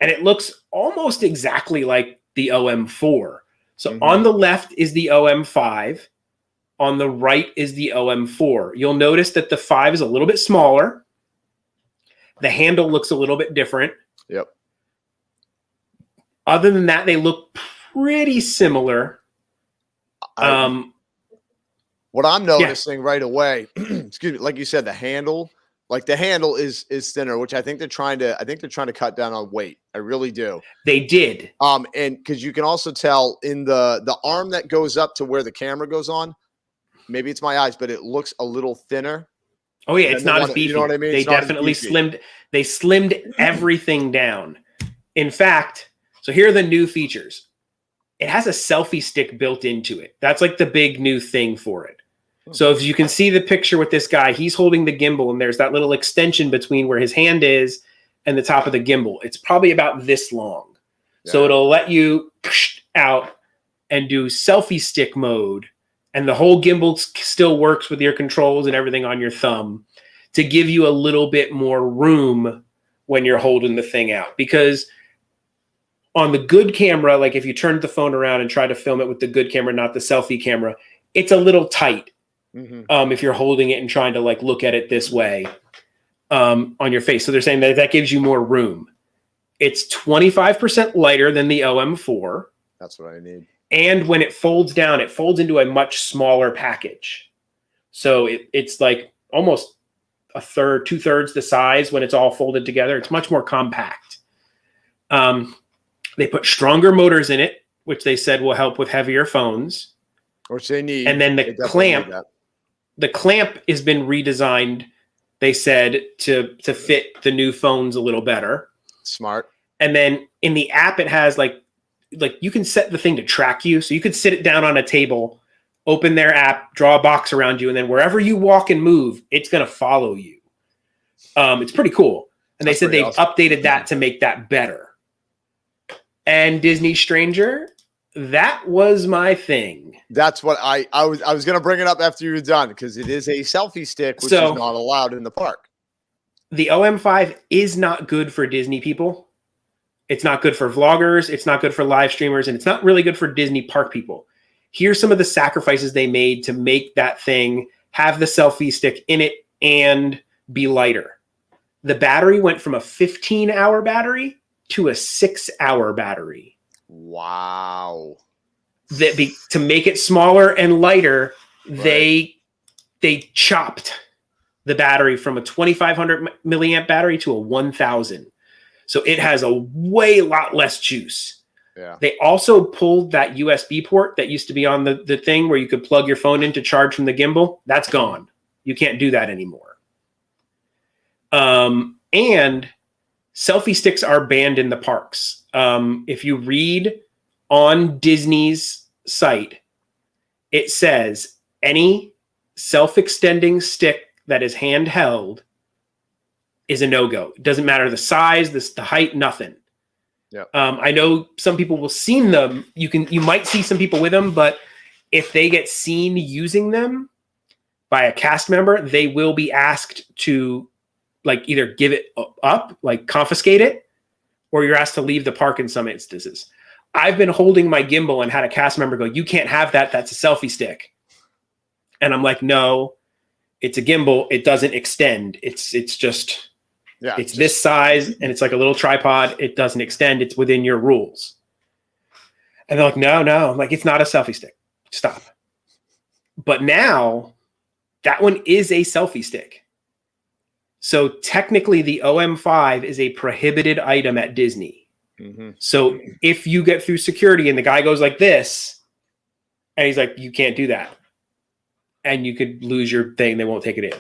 and it looks almost exactly like the OM4. So on the left is the OM5. On the right is the OM4. You'll notice that the 5 is a little bit smaller. The handle looks a little bit different. Yep. Other than that, they look pretty similar. What I'm noticing right away, excuse me, like you said, the handle is thinner, which I think they're trying to cut down on weight. I really do. They did. And because you can also tell in the arm that goes up to where the camera goes on, maybe it's my eyes, but it looks a little thinner. Oh yeah, it's not as beefy. You know what I mean? They definitely slimmed everything down. In fact, so here are the new features. It has a selfie stick built into it. That's like the big new thing for it. So if you can see the picture with this guy, he's holding the gimbal and there's that little extension between where his hand is and the top of the gimbal. It's probably about this long. Yeah. So it'll let you out and do selfie stick mode. And the whole gimbal still works with your controls and everything on your thumb to give you a little bit more room when you're holding the thing out. Because on the good camera, like if you turned the phone around and try to film it with the good camera, not the selfie camera, it's a little tight. If you're holding it and trying to like look at it this way on your face. So they're saying that gives you more room. It's 25% lighter than the OM4. That's what I need. And when it folds down, it folds into a much smaller package. So it's like almost a third, 2/3 the size when it's all folded together. It's much more compact. They put stronger motors in it, which they said will help with heavier phones. Which they need. And then the clamp has been redesigned, they said, to fit the new phones a little better. Smart. And then in the app, it has like you can set the thing to track you. So you could sit it down on a table, open their app, draw a box around you, and then wherever you walk and move, it's going to follow you. It's pretty cool. And they said they've updated that to make that better. And Disney Stranger, that was my thing. That's what I was going to bring it up after you were done because it is a selfie stick, which is not allowed in the park. The OM5 is not good for Disney people. It's not good for vloggers. It's not good for live streamers. And it's not really good for Disney park people. Here's some of the sacrifices they made to make that thing have the selfie stick in it and be lighter. The battery went from a 15-hour battery to a 6-hour battery. Wow. To make it smaller and lighter, right. they chopped the battery from a 2,500 milliamp battery to a 1,000. So it has a lot less juice. Yeah. They also pulled that USB port that used to be on the thing where you could plug your phone in to charge from the gimbal. That's gone. You can't do that anymore. And selfie sticks are banned in the parks. If you read on Disney's site, it says any self-extending stick that is handheld is a no-go. It doesn't matter the size, the height, nothing. Yeah. I know some people will seen them. You might see some people with them, but if they get seen using them by a cast member, they will be asked to like either give it up, like confiscate it, or you're asked to leave the park in some instances. I've been holding my gimbal and had a cast member go, "You can't have that. That's a selfie stick." And I'm like, "No, it's a gimbal. It doesn't extend. It's just, it's this size and it's like a little tripod. It doesn't extend. It's within your rules." And they're like, no. I'm like, "It's not a selfie stick. Stop." But now that one is a selfie stick. So technically the OM5 is a prohibited item at Disney. So if you get through security and the guy goes like this, and he's like, "You can't do that," and you could lose your thing, they won't take it in.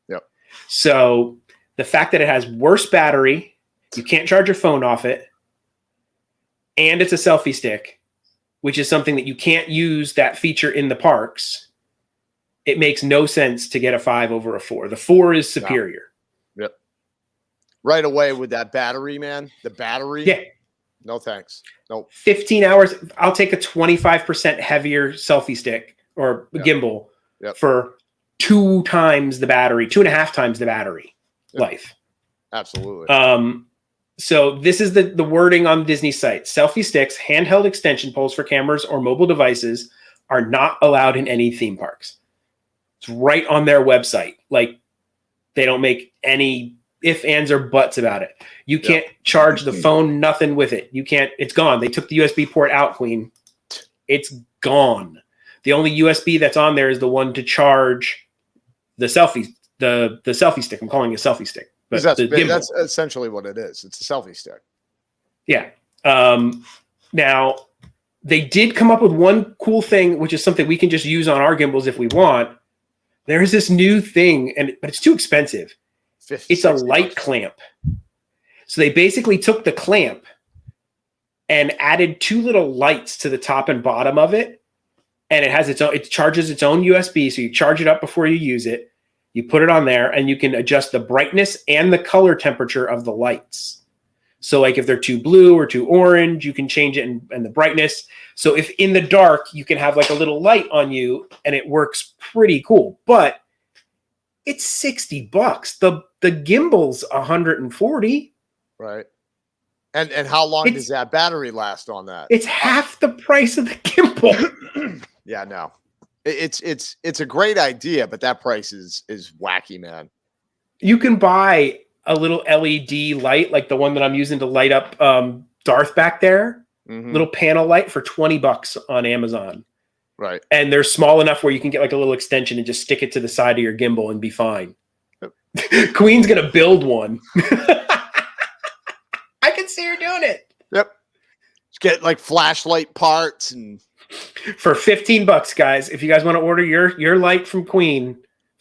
Yep. So the fact that it has worse battery, you can't charge your phone off it, and it's a selfie stick, which is something that you can't use that feature in the parks, it makes no sense to get a 5 over a 4. The 4 is superior. Yep. Right away with that battery, man. The battery. Yeah. No thanks. Nope. 15 hours. I'll take a 25% heavier selfie stick or gimbal for 2 times the battery, 2.5 times the battery life. Absolutely. So this is the wording on Disney site. Selfie sticks, handheld extension poles for cameras or mobile devices are not allowed in any theme parks. It's right on their website. Like, they don't make any ifs, ands, or buts about it. You can't charge the phone, nothing with it. You can't, it's gone. They took the USB port out, Queen. It's gone. The only USB that's on there is the one to charge the selfie, the selfie stick. I'm calling it a selfie stick. But that's essentially what it is. It's a selfie stick. Yeah. Now, they did come up with one cool thing, which is something we can just use on our gimbals if we want. There's this new thing, but it's too expensive. It's a light clamp. So they basically took the clamp and added 2 little lights to the top and bottom of it. And it has its own, it charges its own USB. So you charge it up before you use it. You put it on there and you can adjust the brightness and the color temperature of the lights. So like if they're too blue or too orange, you can change it and the brightness. So if in the dark, you can have like a little light on you and it works pretty cool, but it's $60. The gimbal's $140. Right. And how long does that battery last on that? It's half the price of the gimbal. Yeah, no. It's a great idea, but that price is wacky, man. You can buy a little LED light, like the one that I'm using to light up Darth back there. Little panel light for $20 on Amazon. Right. And they're small enough where you can get like a little extension and just stick it to the side of your gimbal and be fine. Yep. Queen's going to build one. I can see her doing it. Yep. Just get like flashlight parts and for $15, guys. If you guys want to order your light from Queen,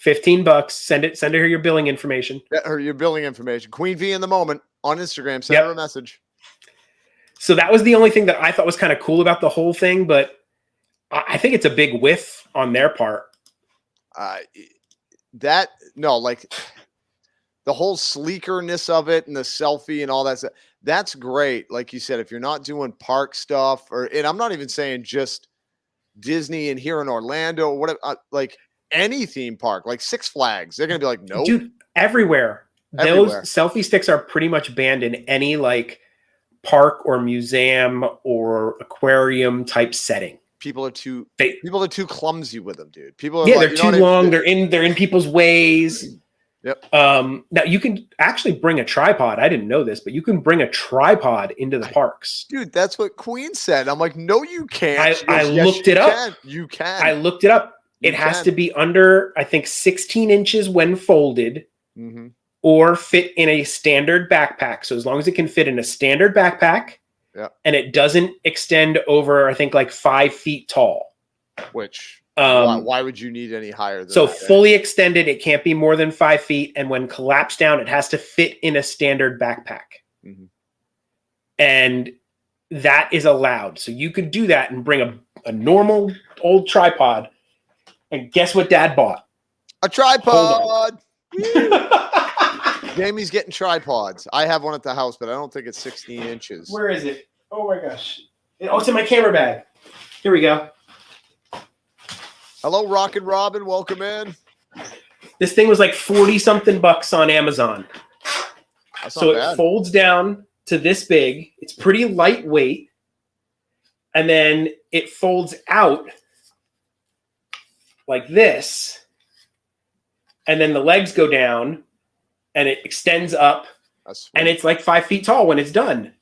$15. Send her your billing information. Yeah, her your billing information. Queen V in the moment on Instagram. Send her a message. So that was the only thing that I thought was kind of cool about the whole thing, but I think it's a big whiff on their part. Like the whole sleekerness of it and the selfie and all that stuff, that's great. Like you said, if you're not doing park stuff and I'm not even saying just Disney and here in Orlando or whatever, like any theme park, like Six Flags, they're going to be like, nope. Dude, everywhere. Those selfie sticks are pretty much banned in any like park or museum or aquarium type setting. People are too clumsy with them, dude. People are they're too long. They're in people's ways. Yep. Now you can actually bring a tripod. I didn't know this, but you can bring a tripod into the parks. Dude, that's what Queen said. I'm like, no, you can't. I looked it up. You can. I looked it up. It has to be under, I think, 16 inches when folded, or fit in a standard backpack. So as long as it can fit in a standard backpack, and it doesn't extend over, I think, like 5 feet tall. Which why would you need any higher than that? Fully extended, it can't be more than 5 feet, and when collapsed down, it has to fit in a standard backpack. And that is allowed. So you could do that and bring a normal old tripod. And guess what Dad bought? A tripod. Jamie's getting tripods. I have one at the house, but I don't think it's 16 inches. Where is it? Oh my gosh. Oh, it's in my camera bag. Here we go. Hello, Rockin' Robin. Welcome in. This thing was like 40 something bucks on Amazon. That's So not it bad. folds down to this big. It's pretty lightweight. And then it folds out like this. And then the legs go down and it extends up. And it's like 5 feet tall when it's done.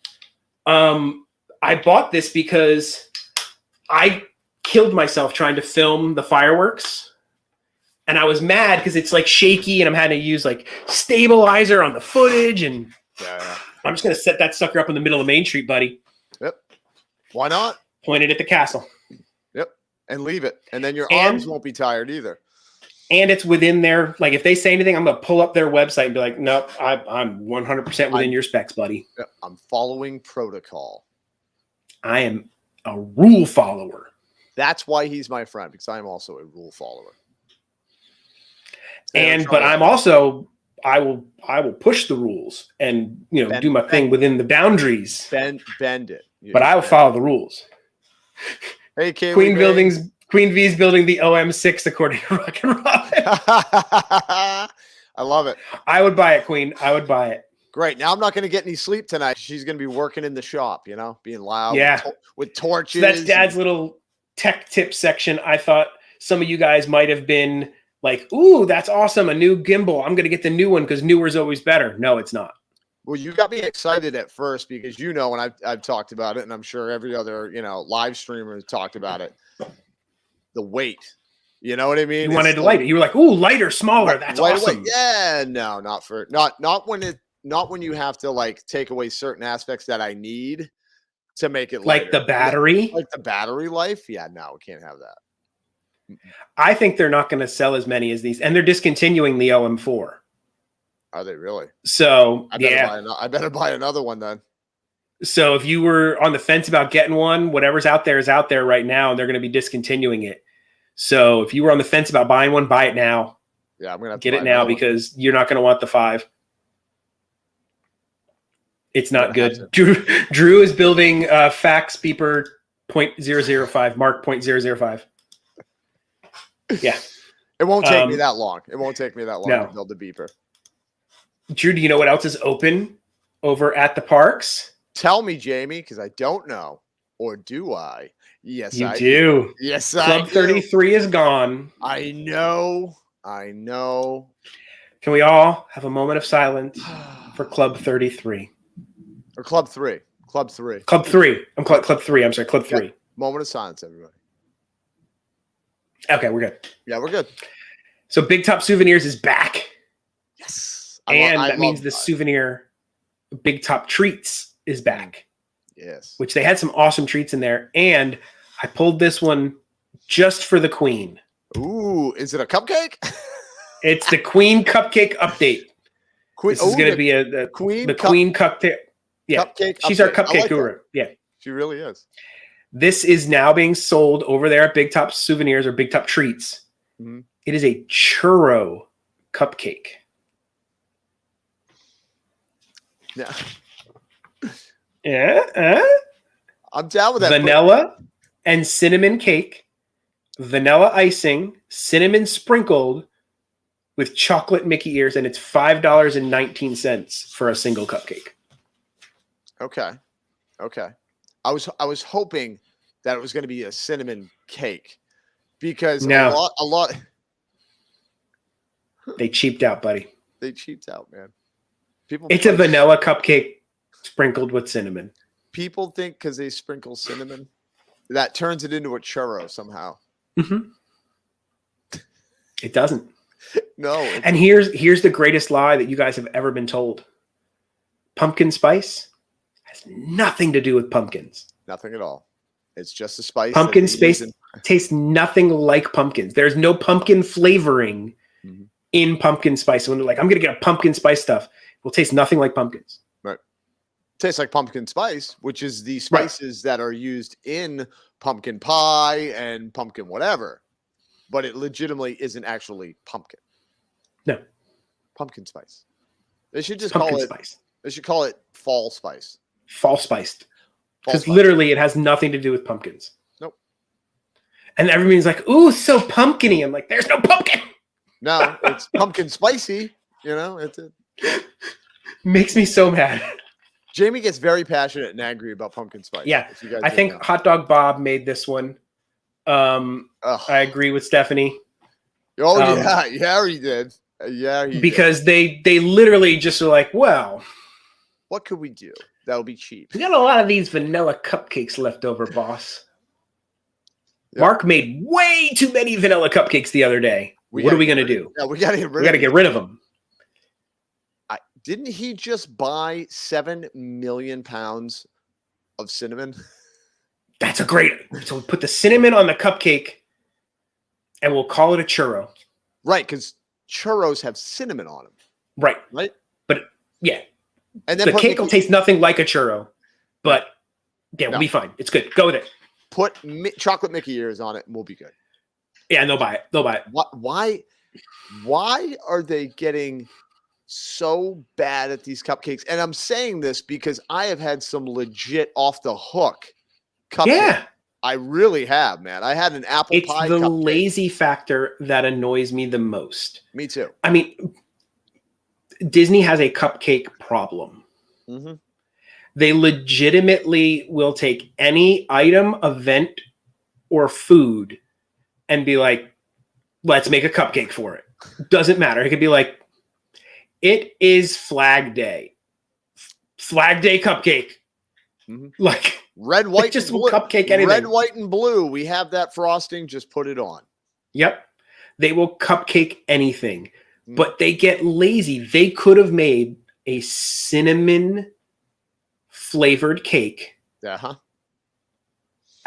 I bought this because I killed myself trying to film the fireworks. And I was mad because it's like shaky and I'm having to use like stabilizer on the footage. And I'm just going to set that sucker up in the middle of Main Street, buddy. Yep. Why not? Point it at the castle. Yep. And leave it. And then your arms won't be tired either. And it's within their, like, if they say anything, I'm going to pull up their website and be like, nope, I'm 100% within your specs, buddy. Yep. I'm following protocol. I am a rule follower. That's why he's my friend, because I am also a rule follower. But I'm also, I will push the rules and, you know, do my thing within the boundaries. Bend it. But I will follow the rules. Hey, Kaylee, Queen V's building the OM6 according to Rock and Robin. I love it. I would buy it, Queen. I would buy it. Great. Now I'm not going to get any sleep tonight. She's going to be working in the shop, you know, being loud. Yeah. With torches. So that's Dad's little tech tip section. I thought some of you guys might have been like, ooh, that's awesome. A new gimbal. I'm going to get the new one because newer is always better. No, it's not. Well, you got me excited at first because, you know, and I've talked about it, and I'm sure every other, you know, live streamer has talked about it. The weight. You know what I mean? You wanted to light it. You were like, ooh, lighter, smaller. That's awesome. Yeah, no, not when you have to like take away certain aspects that I need to make it lighter. Like the battery? Like the battery life? Yeah, no, we can't have that. I think they're not going to sell as many as these, and they're discontinuing the OM4. Are they really? So I better buy another one then. So if you were on the fence about getting one, whatever's out there is out there right now, and they're going to be discontinuing it. So if you were on the fence about buying one, buy it now. Yeah, I'm gonna get it now because you're not going to want the 5. It's not good. Drew is building fax beeper 0.005, Mark 0.005. Yeah. It won't take me that long. It won't take me that long to build the beeper. Drew, do you know what else is open over at the parks? Tell me, Jamie, because I don't know. Or do I? Yes, I do. Yes, Club 33 is gone. I know. Can we all have a moment of silence for Club 33? Or Club 3. Club 3. Club 3. Club 3. I'm sorry, Club 3. Moment of silence, everybody. Okay, we're good. Yeah, we're good. So Big Top Souvenirs is back. Yes. That means the souvenir Big Top Treats is back. Yes. Which they had some awesome treats in there. And I pulled this one just for the Queen. Ooh, is it a cupcake? It's the Queen Cupcake update. This is going to be the Queen Cupcake. Yeah. Cupcake She's our cupcake guru. That. Yeah. She really is. This is now being sold over there at Big Top Souvenirs or Big Top Treats. Mm-hmm. It is a churro cupcake. Yeah. Yeah. I'm down with that. Vanilla and cinnamon cake, vanilla icing, cinnamon sprinkled with chocolate Mickey ears, and it's $5.19 for a single cupcake. Okay. I was hoping that it was going to be a cinnamon cake because a lot. They cheaped out, buddy. They cheaped out, man. It's a vanilla cupcake sprinkled with cinnamon. People think because they sprinkle cinnamon, that turns it into a churro somehow. Mm-hmm. It doesn't. No. And here's the greatest lie that you guys have ever been told. Pumpkin spice has nothing to do with pumpkins. Nothing at all. It's just a spice. Pumpkin spice tastes nothing like pumpkins. There's no pumpkin flavoring in pumpkin spice. So when they're like, I'm going to get a pumpkin spice stuff, it will taste nothing like pumpkins. Right. Tastes like pumpkin spice, which is the spices that are used in pumpkin pie and pumpkin whatever. But it legitimately isn't actually pumpkin. No. Pumpkin spice. They should just call it spice. They should call it fall spice. Fall spiced. Because literally it has nothing to do with pumpkins. Nope. And everybody's like, ooh, so pumpkin-y. I'm like, there's no pumpkin. No, it's pumpkin spicy. You know, Makes me so mad. Jamie gets very passionate and angry about pumpkin spice. Yeah, if you guys I didn't think know. Hot Dog Bob made this one. I agree with Stephanie. Oh yeah, he did. Yeah, he Because did. they literally just are like, well, What could we do that'll be cheap? we got a lot of these vanilla cupcakes left over, boss. Yep. Mark made way too many vanilla cupcakes the other day. What are we going to do? Yeah, we got to get rid of them. Didn't he just buy 7 million pounds of cinnamon? That's a great. So we put the cinnamon on the cupcake and we'll call it a churro. Right, because churros have cinnamon on them. Right. But yeah. And then the cake will taste nothing like a churro. But yeah, we'll be fine. It's good. Go with it. Put chocolate Mickey ears on it and we'll be good. Yeah, and they'll buy it. They'll buy it. Why are they getting so bad at these cupcakes? And I'm saying this because I have had some legit off the hook cupcakes. Yeah. I really have, man. I had an apple pie. It's the cupcake. lazy factor that annoys me the most. Me too. I mean, Disney has a cupcake problem. Mm-hmm. They legitimately will take any item, event, or food and be like, let's make a cupcake for it. Doesn't matter. It could be like, it is Flag Day. Flag Day cupcake. Mm-hmm. Like, red, white, just and blue. Cupcake anything. Red, white, and blue. We have that frosting. Just put it on. Yep. They will cupcake anything, but they get lazy. They could have made a cinnamon flavored cake.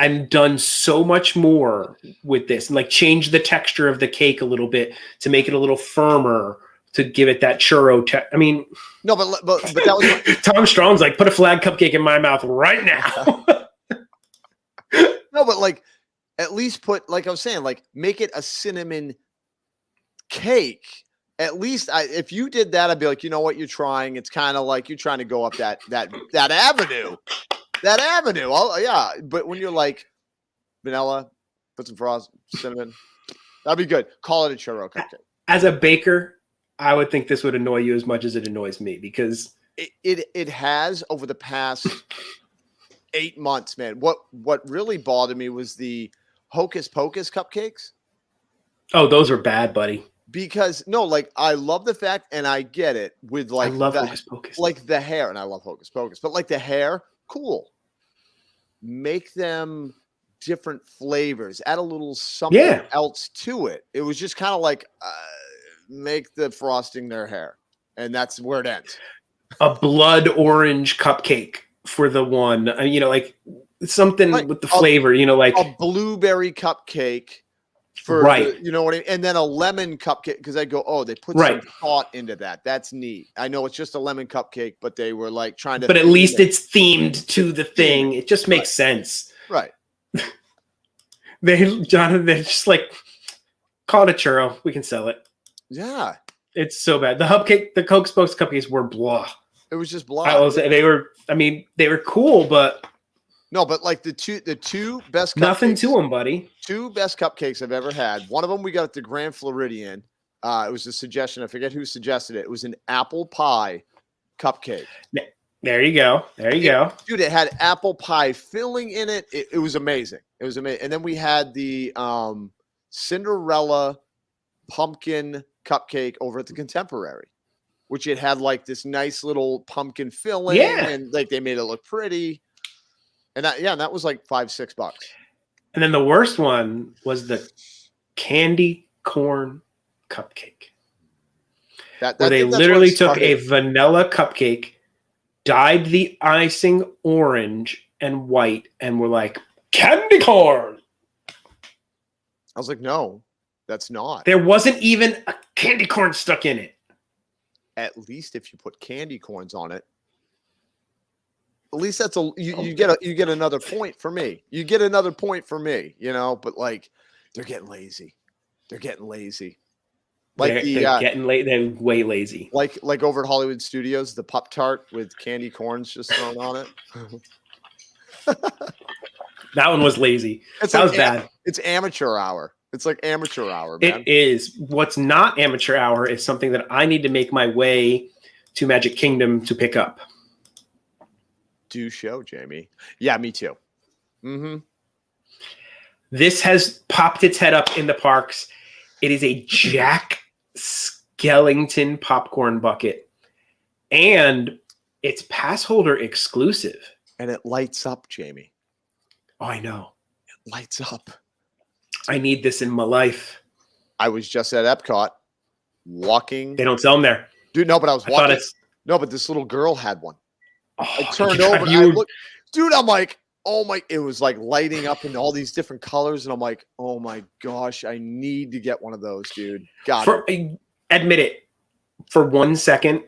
And done so much more with this, and like change the texture of the cake a little bit to make it a little firmer, to give it that churro. I mean, no, but that was Tom Strong's like, put a flag cupcake in my mouth right now. No, but like, at least put, like I was saying, like make it a cinnamon cake. At least if you did that, I'd be like, you know what, you're trying. It's kind of like you're trying to go up that avenue. That avenue. Yeah. But when you're like vanilla, put some frost, cinnamon, that'd be good. Call it a churro cupcake. As a baker, I would think this would annoy you as much as it annoys me, because it has over the past 8 months, man. What really bothered me was the Hocus Pocus cupcakes. Oh, those are bad, buddy. Because no, like I love the fact, and I get it with like I love Hocus Pocus. Like the hair, and I love Hocus Pocus, but like the hair, cool. Make them different flavors. Add a little something else to it. It was just kind of like make the frosting their hair, and that's where it ends. A blood orange cupcake for the one, you know, like something like with the flavor, you know, like a blueberry cupcake. For you know what I mean? And then a lemon cupcake, because I go, oh, they put some thought into that. That's neat. I know it's just a lemon cupcake, but they were like trying to. But at least it's themed to the thing. It just makes sense. Right. They're just like, call it a churro. We can sell it. Yeah. It's so bad. The Hocus Pocus cupcakes were blah. It was just blah. They were cool, but. No, but like the two best cupcakes, nothing to them, buddy. 2 best cupcakes I've ever had. One of them we got at the Grand Floridian. It was a suggestion. I forget who suggested it. It was an apple pie cupcake. There you go. Dude, it had apple pie filling in it. It was amazing. It was amazing. And then we had the Cinderella pumpkin cupcake over at the Contemporary, which it had like this nice little pumpkin filling. Yeah. And like they made it look pretty. And that was like $5-6. And then the worst one was the candy corn cupcake. Where they literally took a vanilla cupcake, dyed the icing orange and white, and were like, candy corn. I was like, no, that's not. There wasn't even a candy corn stuck in it. At least if you put candy corns on it. At least that's you get another point for me. You get another point for me, you know, but like they're getting lazy. Like they're getting late. They're way lazy. Like over at Hollywood Studios, the Pop Tart with candy corns just thrown on it. That one was lazy. That was bad. It's amateur hour. It's like amateur hour, man. It is. What's not amateur hour is something that I need to make my way to Magic Kingdom to pick up. Do show, Jamie. Yeah, me too. Mm-hmm. This has popped its head up in the parks. It is a Jack Skellington popcorn bucket. And it's pass holder exclusive. And it lights up, Jamie. Oh, I know. It lights up. I need this in my life. I was just at Epcot walking. They don't sell them there. Dude, no, but I was walking. It's... No, but this little girl had one. Oh, I turned over and I looked. Dude, I'm like, oh my, it was like lighting up in all these different colors. And I'm like, oh my gosh, I need to get one of those, dude. Admit it. For 1 second,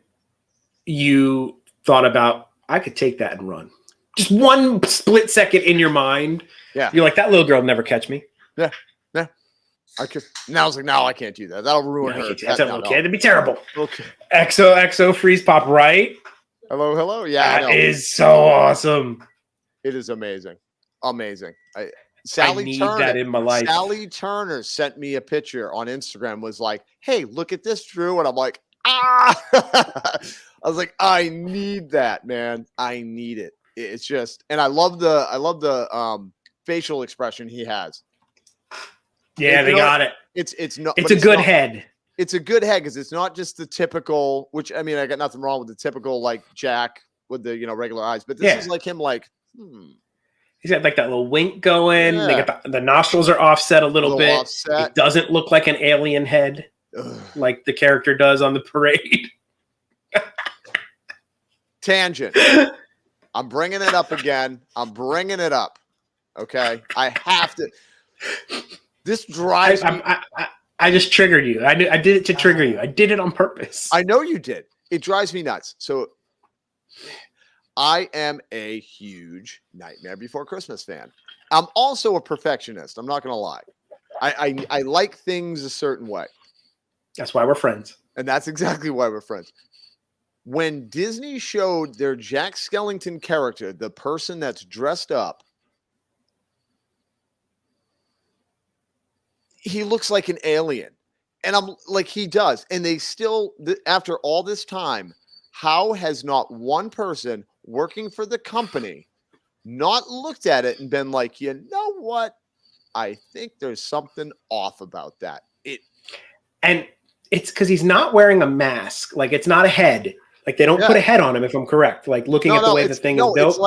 you thought about, I could take that and run. Just one split second in your mind. Yeah. You're like, that little girl will never catch me. Yeah. Yeah. I could. Now I was like, no, I can't do that. That'll ruin her. That'd be terrible. Okay. XO freeze pop, right? Hello. Yeah. That is so awesome. It is amazing. Amazing. I need that in my life. Sally Turner sent me a picture on Instagram, was like, hey, look at this, Drew. And I'm like, ah. I was like, I need that, man. I need it. It's just, and I love the facial expression he has. Yeah, they got it. It's not. It's a good head. It's a good head because it's not just the typical. Which I mean, I got nothing wrong with the typical like Jack with the regular eyes, but this is like him. Like, he's got like that little wink going. Yeah. They got the nostrils are offset a little bit. Offset. It doesn't look like an alien head like the character does on the parade. Tangent. I'm bringing it up again. I'm bringing it up. Okay, I have to. This drives me. I just triggered you. I did it to trigger you. I did it on purpose. I know you did. It drives me nuts. So I am a huge Nightmare Before Christmas fan. I'm also a perfectionist. I'm not going to lie. I like things a certain way. That's why we're friends. And that's exactly why we're friends. When Disney showed their Jack Skellington character, the person that's dressed up, he looks like an alien. And I'm like, he does. And they still, after all this time, how has not one person working for the company not looked at it and been like, you know what? I think there's something off about that. And it's because he's not wearing a mask. Like, it's not a head. Like, they don't put a head on him, if I'm correct. Like, looking at the way the thing is built.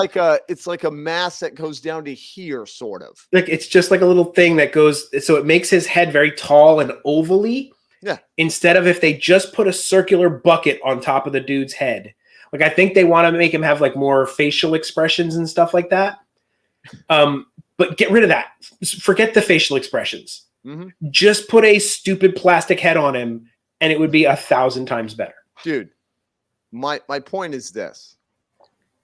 It's like a mask that goes down to here, sort of. Like, it's just like a little thing that goes, so it makes his head very tall and ovally. Yeah. Instead of if they just put a circular bucket on top of the dude's head. Like, I think they want to make him have like more facial expressions and stuff like that. But get rid of that. Forget the facial expressions. Mm-hmm. Just put a stupid plastic head on him, and it would be 1,000 times better. Dude, my point is this.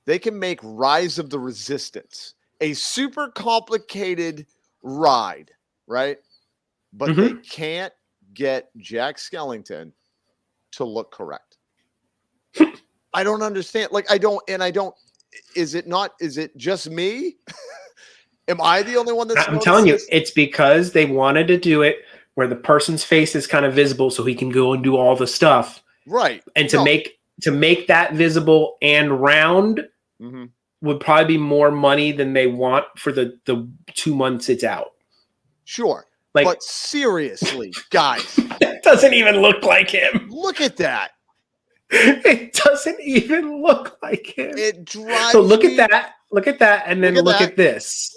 They can make Rise of the Resistance a super complicated ride, right? But they can't get Jack Skellington to look correct. I don't understand. Like, is it just me? Am I the only one that's I'm telling you, it's because they wanted to do it where the person's face is kind of visible so he can go and do all the stuff. Right. And to make that visible and round would probably be more money than they want for the 2 months it's out. Sure. Like, but seriously, guys. That doesn't even look like him. Look at that. It doesn't even look like him. It drives So look at that. Look at that. And then look at this.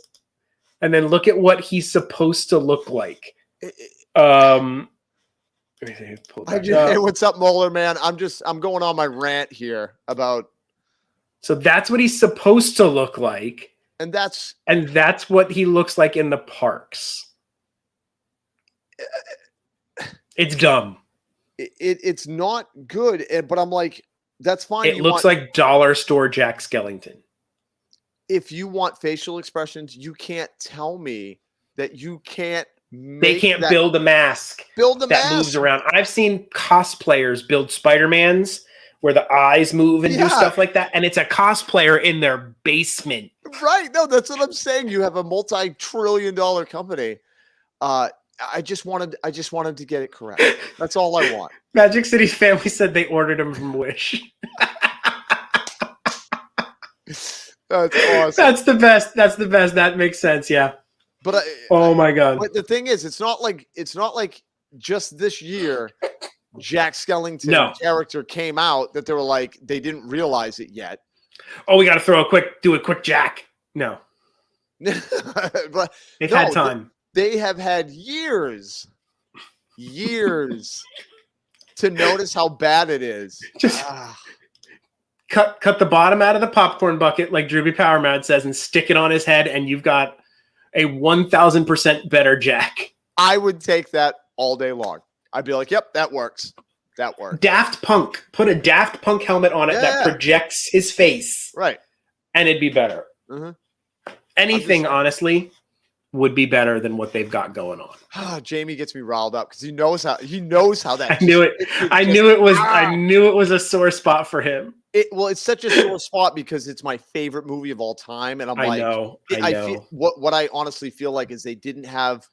And then look at what he's supposed to look like. Hey, what's up, Moeller, man? I'm going on my rant here about. So that's what he's supposed to look like. And that's what he looks like in the parks. It's dumb. It's not good, but I'm like, that's fine. It looks like dollar store Jack Skellington. If you want facial expressions, you can't tell me that you can't. They can't build a mask. That moves around. I've seen cosplayers build Spider-Mans where the eyes move and do stuff like that, and it's a cosplayer in their basement. Right? No, that's what I'm saying. You have a multi-trillion-dollar company. I just wanted to get it correct. That's all I want. Magic City's family said they ordered them from Wish. That's awesome. That's the best. That makes sense. Yeah. But my God. But the thing is, it's not like just this year Jack Skellington character came out that they were like they didn't realize it yet. Oh, we got to do a quick Jack. No. But they've had time. They have had years to notice how bad it is. Just cut the bottom out of the popcorn bucket, like Droopy Power Mad says, and stick it on his head, and you've got a 1,000% better Jack. I would take that all day long. I'd be like, "Yep, that works. That works." Daft Punk. Put a Daft Punk helmet on it that projects his face, right? And it'd be better. Mm-hmm. Anything, honestly, would be better than what they've got going on. Jamie gets me riled up because he knows how that. I knew it. I knew it was a sore spot for him. It's such a sore spot because it's my favorite movie of all time, and I know. What I honestly feel like is they didn't have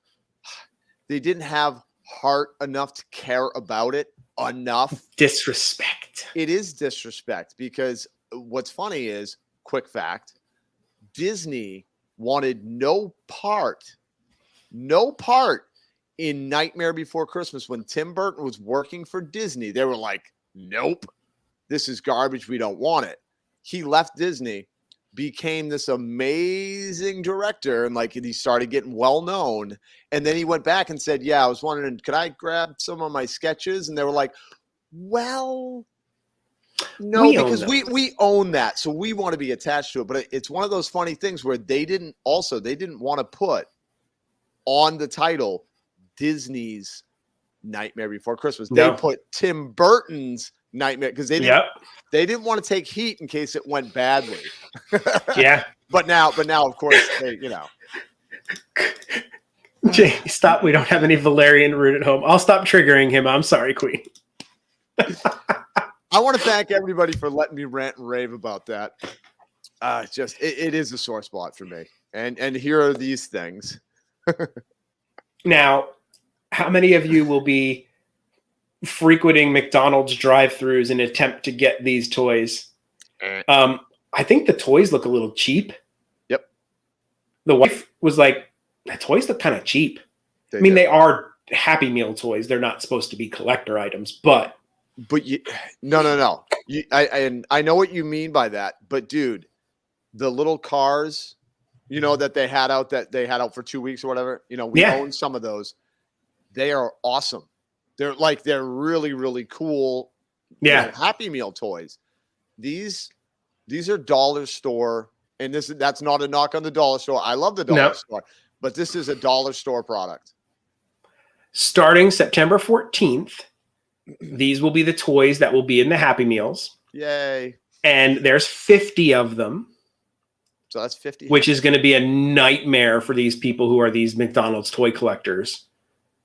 heart enough to care about it enough. Disrespect. It is disrespect because what's funny is, quick fact, Disney wanted no part in Nightmare Before Christmas. When Tim Burton was working for Disney, they were like, nope, this is garbage. We don't want it. He left Disney, became this amazing director, and he started getting well known. And then he went back and said, yeah, I was wondering, could I grab some of my sketches? And they were like, well, no, because we own that. So we want to be attached to it. But it's one of those funny things where they didn't want to put on the title Disney's Nightmare Before Christmas. They put Tim Burton's Nightmare because they didn't want to take heat in case it went badly. Yeah. But now of course Jay, stop. We don't have any Valerian root at home. I'll stop triggering him. I'm sorry, Queen. I want to thank everybody for letting me rant and rave about that. It is a sore spot for me. And here are these things. Now, how many of you will be frequenting McDonald's drive-thrus in an attempt to get these toys? I think the toys look a little cheap. Yep. The wife was like, the toys look kind of cheap. They are Happy Meal toys. They're not supposed to be collector items, but no. I know what you mean by that, but dude, the little cars, that they had out for 2 weeks or whatever, we own some of those. They are awesome. They're really, really cool. Yeah. Happy Meal toys. These are dollar store, and that's not a knock on the dollar store. I love the dollar store, but this is a dollar store product. Starting September 14th, these will be the toys that will be in the Happy Meals. Yay. And there's 50 of them. So that's 50. Which is going to be a nightmare for these people who are these McDonald's toy collectors.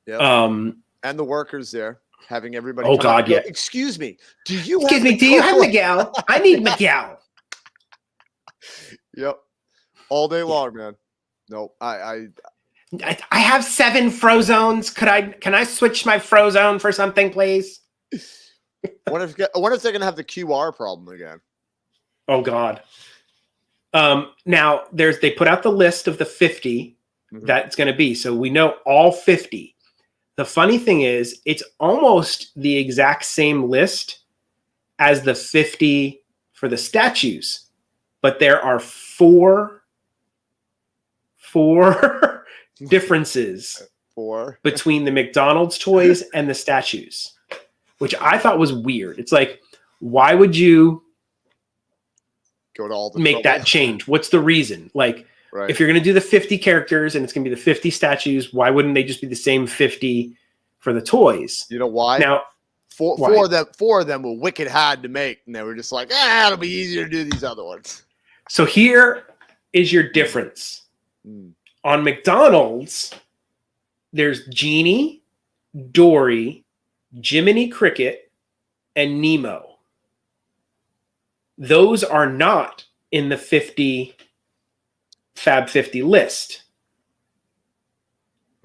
Yep. And the workers there, having everybody. Oh, God, yeah. Excuse me. Do you have Miguel? I need Miguel. Yep. All day long, man. Nope. I have 7 Frozones. Can I switch my Frozone for something, please? I wonder if they're gonna have the QR problem again. Oh God. Now they put out the list of the 50 that's gonna be. So we know all 50. The funny thing is it's almost the exact same list as the 50 for the statues, but there are four differences between the McDonald's toys and the statues, which I thought was weird. It's like, why would you go to all the make that change? What's the reason? If you're going to do the 50 characters and it's going to be the 50 statues, why wouldn't they just be the same 50 for the toys? You know why? Now, four of them were wicked hard to make, and they were just like, it'll be easier to do these other ones. So here is your difference. On McDonald's, there's Genie, Dory, Jiminy Cricket, and Nemo. Those are not in the Fab 50 list.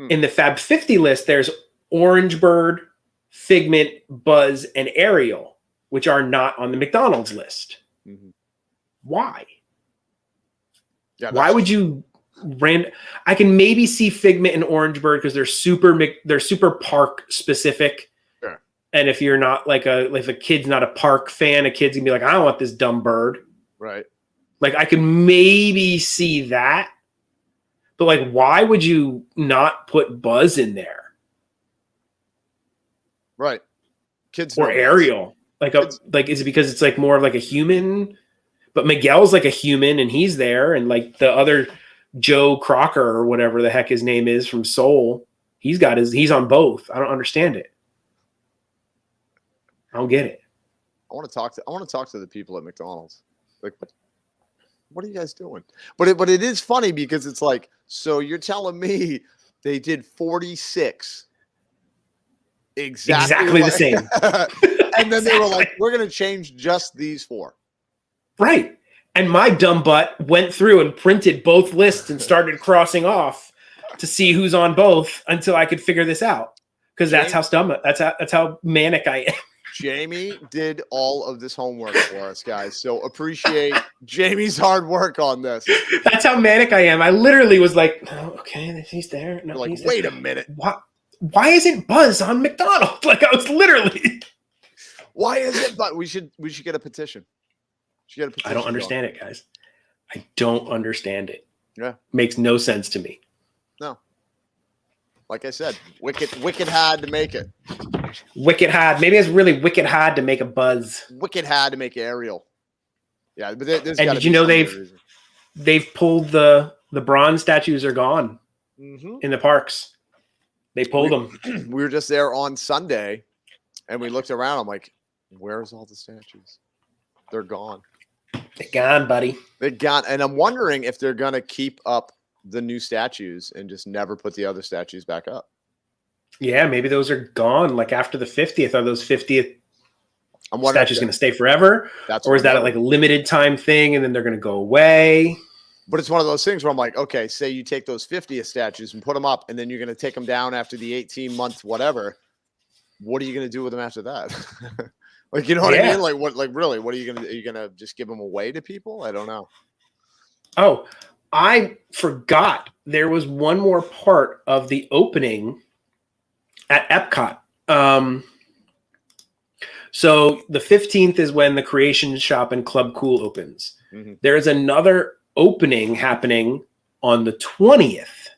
In the Fab 50 list, there's Orange Bird, Figment, Buzz, and Ariel, which are not on the McDonald's list. Mm-hmm. Why? Yeah, Why would you I can maybe see Figment and Orange Bird because they're super park specific. Sure. And if you're not like if a kid's not a park fan, a kid's gonna be like, I don't want this dumb bird. Right. Like I can maybe see that. But like, why would you not put Buzz in there? Right. Kids or Ariel. Like is it because it's like more of like a human? But Miguel's like a human and he's there, and like the other Joe Crocker or whatever the heck his name is from Soul, he's on both. I don't understand it. I don't get it. I want to talk to the people at McDonald's. Like, what are you guys doing? But it is funny because it's like, so you're telling me they did 46 exactly the same. And then they were like, we're going to change just these 4. Right. And my dumb butt went through and printed both lists and started crossing off to see who's on both until I could figure this out. Because that's how manic I am. Jamie did all of this homework for us, guys. So appreciate Jamie's hard work on this. That's how manic I am. I literally was like, oh, okay, he's there. No, like, he's wait there. a minute. Why isn't Buzz on McDonald's? Like I was literally. Why is it? But we should get a petition. I don't understand it, guys. I don't understand it. Yeah. Makes no sense to me. No. Like I said, Wicked had to make it. Wicked had. Maybe it's really Wicked had to make a Buzz. Wicked had to make Ariel. Yeah, but there's and did you know they've pulled the bronze statues are gone in the parks. They pulled them. We were just there on Sunday, and we looked around. I'm like, where's all the statues? They're gone. They're gone, buddy. They're gone. And I'm wondering if they're going to keep up the new statues and just never put the other statues back up. Yeah, maybe those are gone. Like after the 50th, are those 50th statues going to stay forever? Or is that like a limited time thing and then they're going to go away? But it's one of those things where I'm like, okay, say you take those 50th statues and put them up, and then you're going to take them down after the 18-month whatever. What are you going to do with them after that? Like, you know what I mean? Like, really, what are you going to do? Are you going to just give them away to people? I don't know. Oh, I forgot there was one more part of the opening at Epcot. So the 15th is when the Creation Shop and Club Cool opens. Mm-hmm. There is another opening happening on the 20th.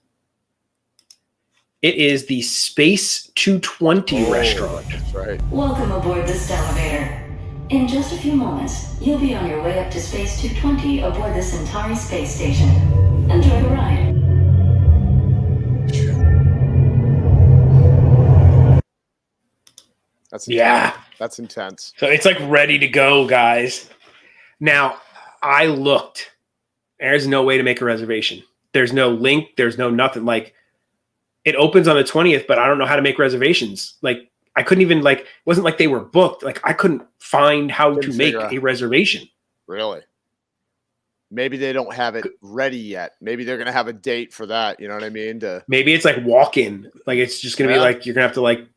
It is the Space 220 restaurant. That's right. Welcome aboard this elevator. In just a few moments, you'll be on your way up to Space 220 aboard the Centauri space station. Enjoy the ride. That's intense. So it's like ready to go, guys. Now, I looked. There's no way to make a reservation. There's no link. There's no nothing. Like, it opens on the 20th, but I don't know how to make reservations. Like, I couldn't even, like, it wasn't like they were booked. Like, I couldn't find how to make a reservation. Really? Maybe they don't have it ready yet. Maybe they're going to have a date for that. You know what I mean? Maybe it's like walk-in. Like, it's just going to be like, you're going to have to, like,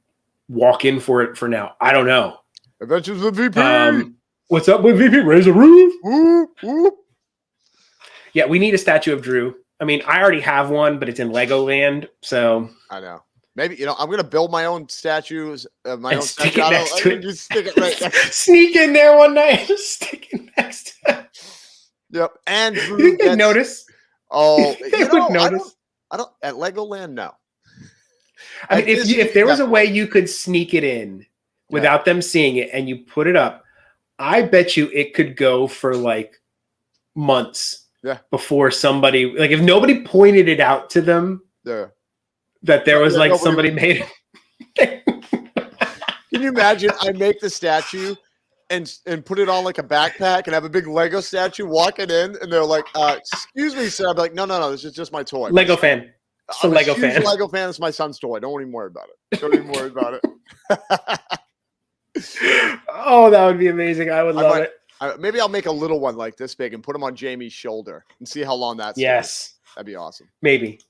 walk in for it for now. I don't know. Adventures with VP. What's up with VP? Raise a roof. Whoop, whoop. Yeah, we need a statue of Drew. I mean, I already have one, but it's in Legoland, so I know. Maybe I'm gonna build my own statues, my own stick it next to it. Just stick it right there. Sneak in there one night, just stick it next to it. Yep, and you think they'd notice? Oh, they would notice. I don't at Legoland. No. I mean, if there was a way you could sneak it in without them seeing it, and you put it up, I bet you it could go for like months. Yeah. Before somebody, like, if nobody pointed it out to them, that there was like somebody made it. Can you imagine? I make the statue and put it on like a backpack and have a big Lego statue walking in, and they're like, "Excuse me, sir." I'd be like, "No, this is just my toy." Lego fan. It's a Lego fan. Lego fan. It's my son's toy. Don't even worry about it. Don't even worry about it. Oh, that would be amazing. I would love it. Maybe I'll make a little one like this big and put him on Jamie's shoulder and see how long that's. Yes. That'd be awesome. Maybe.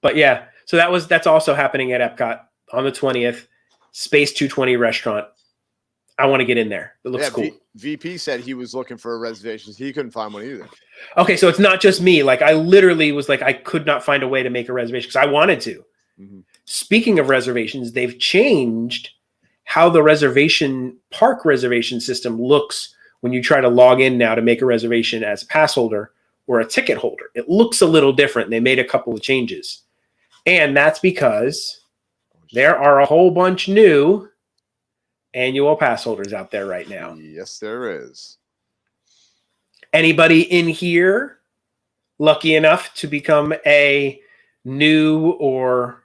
But yeah, so that's also happening at Epcot on the 20th. Space 220 restaurant. I want to get in there. It looks cool. VP said he was looking for reservations. He couldn't find one either. Okay, so it's not just me. Like I literally was like, I could not find a way to make a reservation because I wanted to. Mm-hmm. Speaking of reservations, they've changed how the park reservation system looks when you try to log in now to make a reservation as a pass holder or a ticket holder. It looks a little different. They made a couple of changes. And that's because there are a whole bunch new annual pass holders out there right now. Yes, there is. Anybody in here lucky enough to become a new or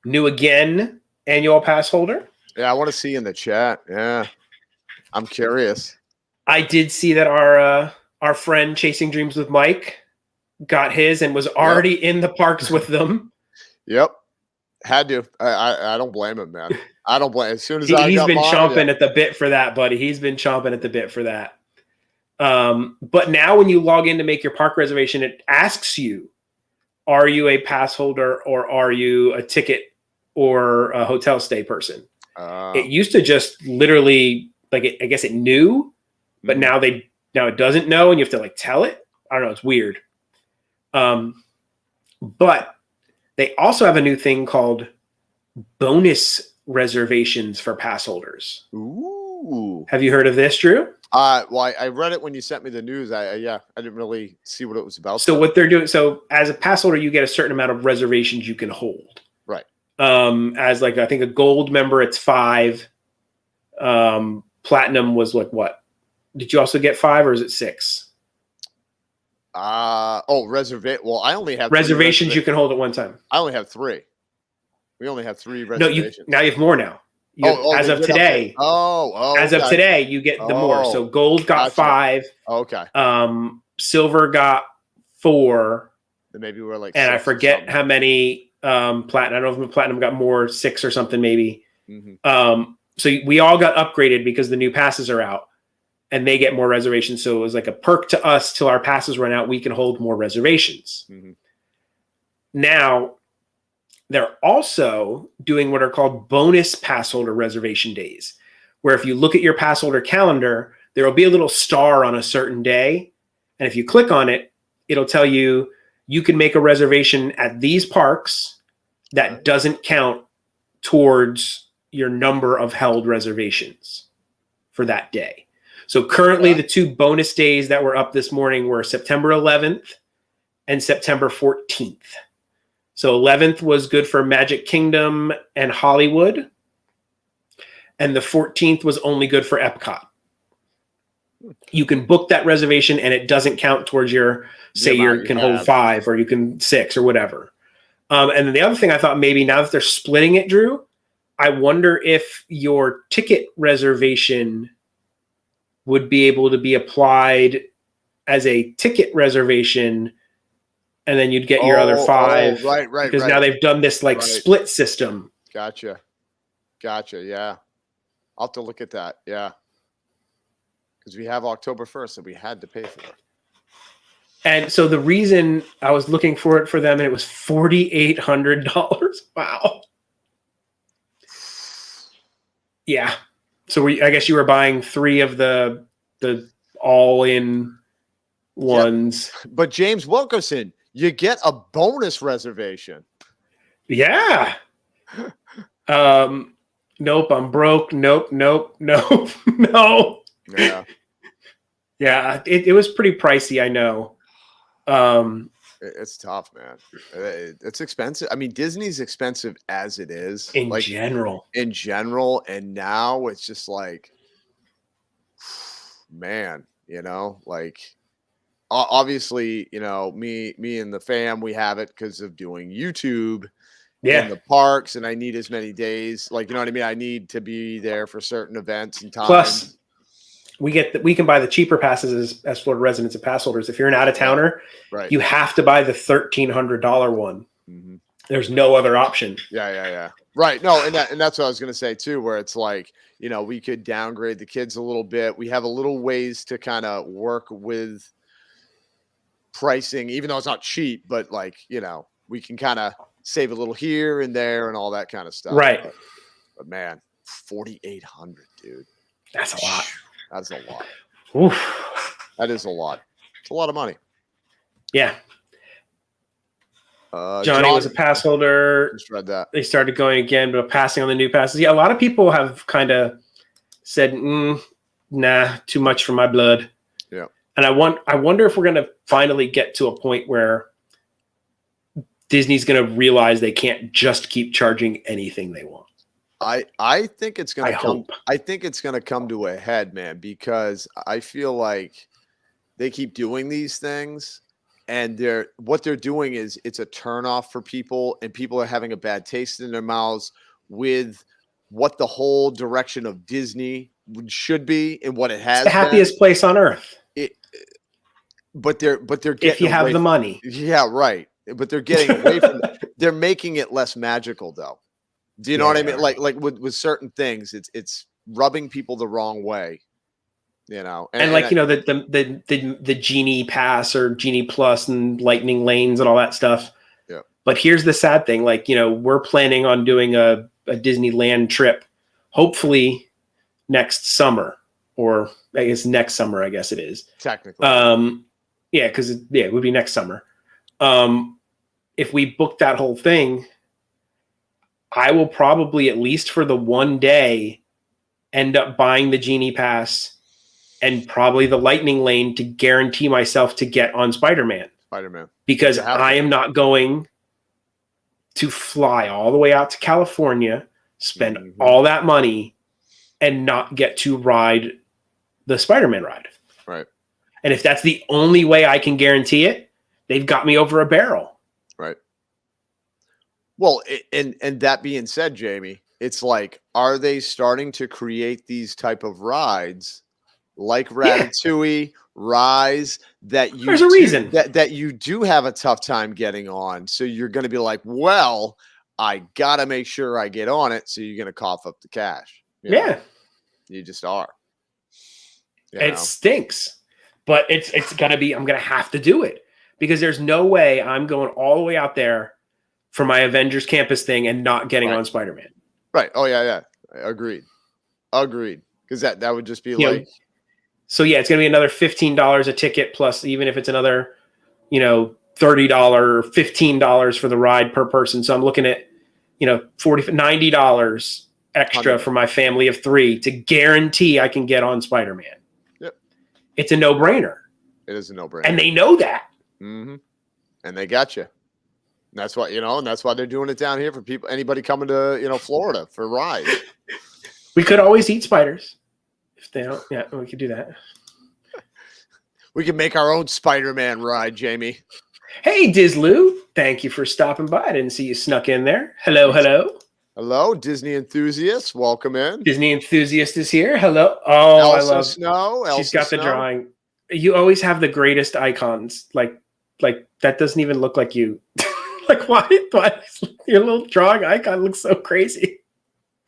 new again annual pass holder? Yeah, I want to see in the chat. Yeah, I'm curious. I did see that our friend Chasing Dreams with Mike got his and was already in the parks with them. Yep, had to. I don't blame him, man. I don't blame. As soon as he's been chomping at the bit for that, buddy. He's been chomping at the bit for that. But now when you log in to make your park reservation, it asks you, are you a pass holder or are you a ticket or a hotel stay person? It used to just literally I guess it knew, but now it doesn't know and you have to like tell it. I don't know. It's weird. But they also have a new thing called bonus reservations for pass holders. Ooh. Have you heard of this, Drew? Well, I read it when you sent me the news. I didn't really see what it was about. So what they're doing, so as a pass holder, you get a certain amount of reservations you can hold. Right. As I think a gold member, it's 5. Platinum was like what? Did you also get 5 or is it 6? Well, I only have reservations you can hold at one time. I only have 3. We only have 3 reservations. No, now you have more now. As of today. As of today, you get the more. So gold got 5. Okay. Silver got 4. Then maybe we're like. And I forget how many platinum. I don't know if platinum got more, 6 or something maybe. Mm-hmm. So we all got upgraded because the new passes are out, and they get more reservations. So it was like a perk to us till our passes run out. We can hold more reservations. Mm-hmm. Now. They're also doing what are called bonus pass holder reservation days, where if you look at your pass holder calendar, there will be a little star on a certain day. And if you click on it, it'll tell you you can make a reservation at these parks that doesn't count towards your number of held reservations for that day. So currently the 2 bonus days that were up this morning were September 11th and September 14th. So 11th was good for Magic Kingdom and Hollywood. And the 14th was only good for Epcot. You can book that reservation and it doesn't count towards your, say you can hold 5 or you can 6 or whatever. And then the other thing I thought maybe now that they're splitting it, Drew, I wonder if your ticket reservation would be able to be applied as a ticket reservation. And then you'd get your other 5. Right. Because now they've done this split system. Gotcha. Yeah. I'll have to look at that. Yeah. Because we have October 1st and we had to pay for it. And so the reason I was looking for it for them, and it was $4,800. Wow. Yeah. So I guess you were buying 3 of the all-in ones. Yep. But James Wilkerson, you get a bonus reservation. Yeah. Nope, I'm broke. Nope. No. Yeah. Yeah, it was pretty pricey, I know. It's tough, man. It's expensive. I mean, Disney's expensive as it is. In general. And now it's just like, man, obviously, me and the fam, we have it because of doing YouTube in the parks, and I need as many days. You know what I mean? I need to be there for certain events and times. Plus, we can buy the cheaper passes as Florida residents and pass holders. If you're an out-of-towner, you have to buy the $1,300 one. Mm-hmm. There's no other option. Yeah. Right. No, and that's what I was going to say too, where it's like, we could downgrade the kids a little bit. We have a little ways to kind of work with pricing, even though it's not cheap, but we can kind of save a little here and there and all that kind of stuff. Right. But man, 4,800, dude. That's a lot. That's a lot. Oof. That is a lot. It's a lot of money. Yeah. Johnny Johnny was a pass holder. Just read that. They started going again, but passing on the new passes. Yeah, a lot of people have kind of said, nah, too much for my blood. Yeah. And I wonder if we're going to finally get to a point where Disney's going to realize they can't just keep charging anything they want. I think it's going to come. Hope. I think it's going to come to a head, man, because I feel like they keep doing these things, and what they're doing is it's a turnoff for people, and people are having a bad taste in their mouths with what the whole direction of Disney should be and what it has. It's the happiest place on earth. But they're getting, if you have the money. Yeah, right. But they're getting away from it. They're making it less magical, though. Do you know what I mean? Like with certain things, it's rubbing people the wrong way. You know, and like, you know, the Genie Pass or Genie Plus and Lightning Lanes and all that stuff. Yeah. But here's the sad thing. Like, you know, we're planning on doing a Disneyland trip, hopefully next summer, or I guess next summer, I guess it is. Technically. Yeah, because it would be next summer. If we book that whole thing, I will probably, at least for the one day, end up buying the Genie Pass and probably the Lightning Lane to guarantee myself to get on Spider-Man. Because I am not going to fly all the way out to California, spend all that money, and not get to ride the Spider-Man ride. Right. And if that's the only way I can guarantee it, they've got me over a barrel. Right. Well, and that being said, Jamie, it's like, are they starting to create these type of rides like Ratatouille, Rise, that you There's a reason that you do have a tough time getting on? So you're going to be like, well, I got to make sure I get on it. So you're going to cough up the cash. You know? You just are. It stinks, but it's going to be, I'm going to have to do it, because there's no way I'm going all the way out there for my Avengers Campus thing and not getting on Spider-Man. Right. Oh yeah. Agreed. Because that would just be like. So yeah, it's going to be another $15 a ticket, plus even if it's another, $30 or $15 for the ride per person. So I'm looking at, $90 extra for my family of 3 to guarantee I can get on Spider-Man. Yep. It's a no-brainer. It is a no-brainer. And they know that. Mm-hmm. And they got you. That's why, and that's why they're doing it down here for people, anybody coming to, Florida for rides. We could always eat spiders. If they don't, yeah, we could do that. We can make our own Spider-Man ride, Jamie. Hey, Dizloo. Thank you for stopping by. I didn't see you snuck in there. Hello. Hello, Disney enthusiasts. Welcome in. Disney enthusiast is here. Hello. Oh, Elsa I love Snow. She's got the drawing. You always have the greatest icons. Like that doesn't even look like you. Like, why your little drawing icon looks so crazy?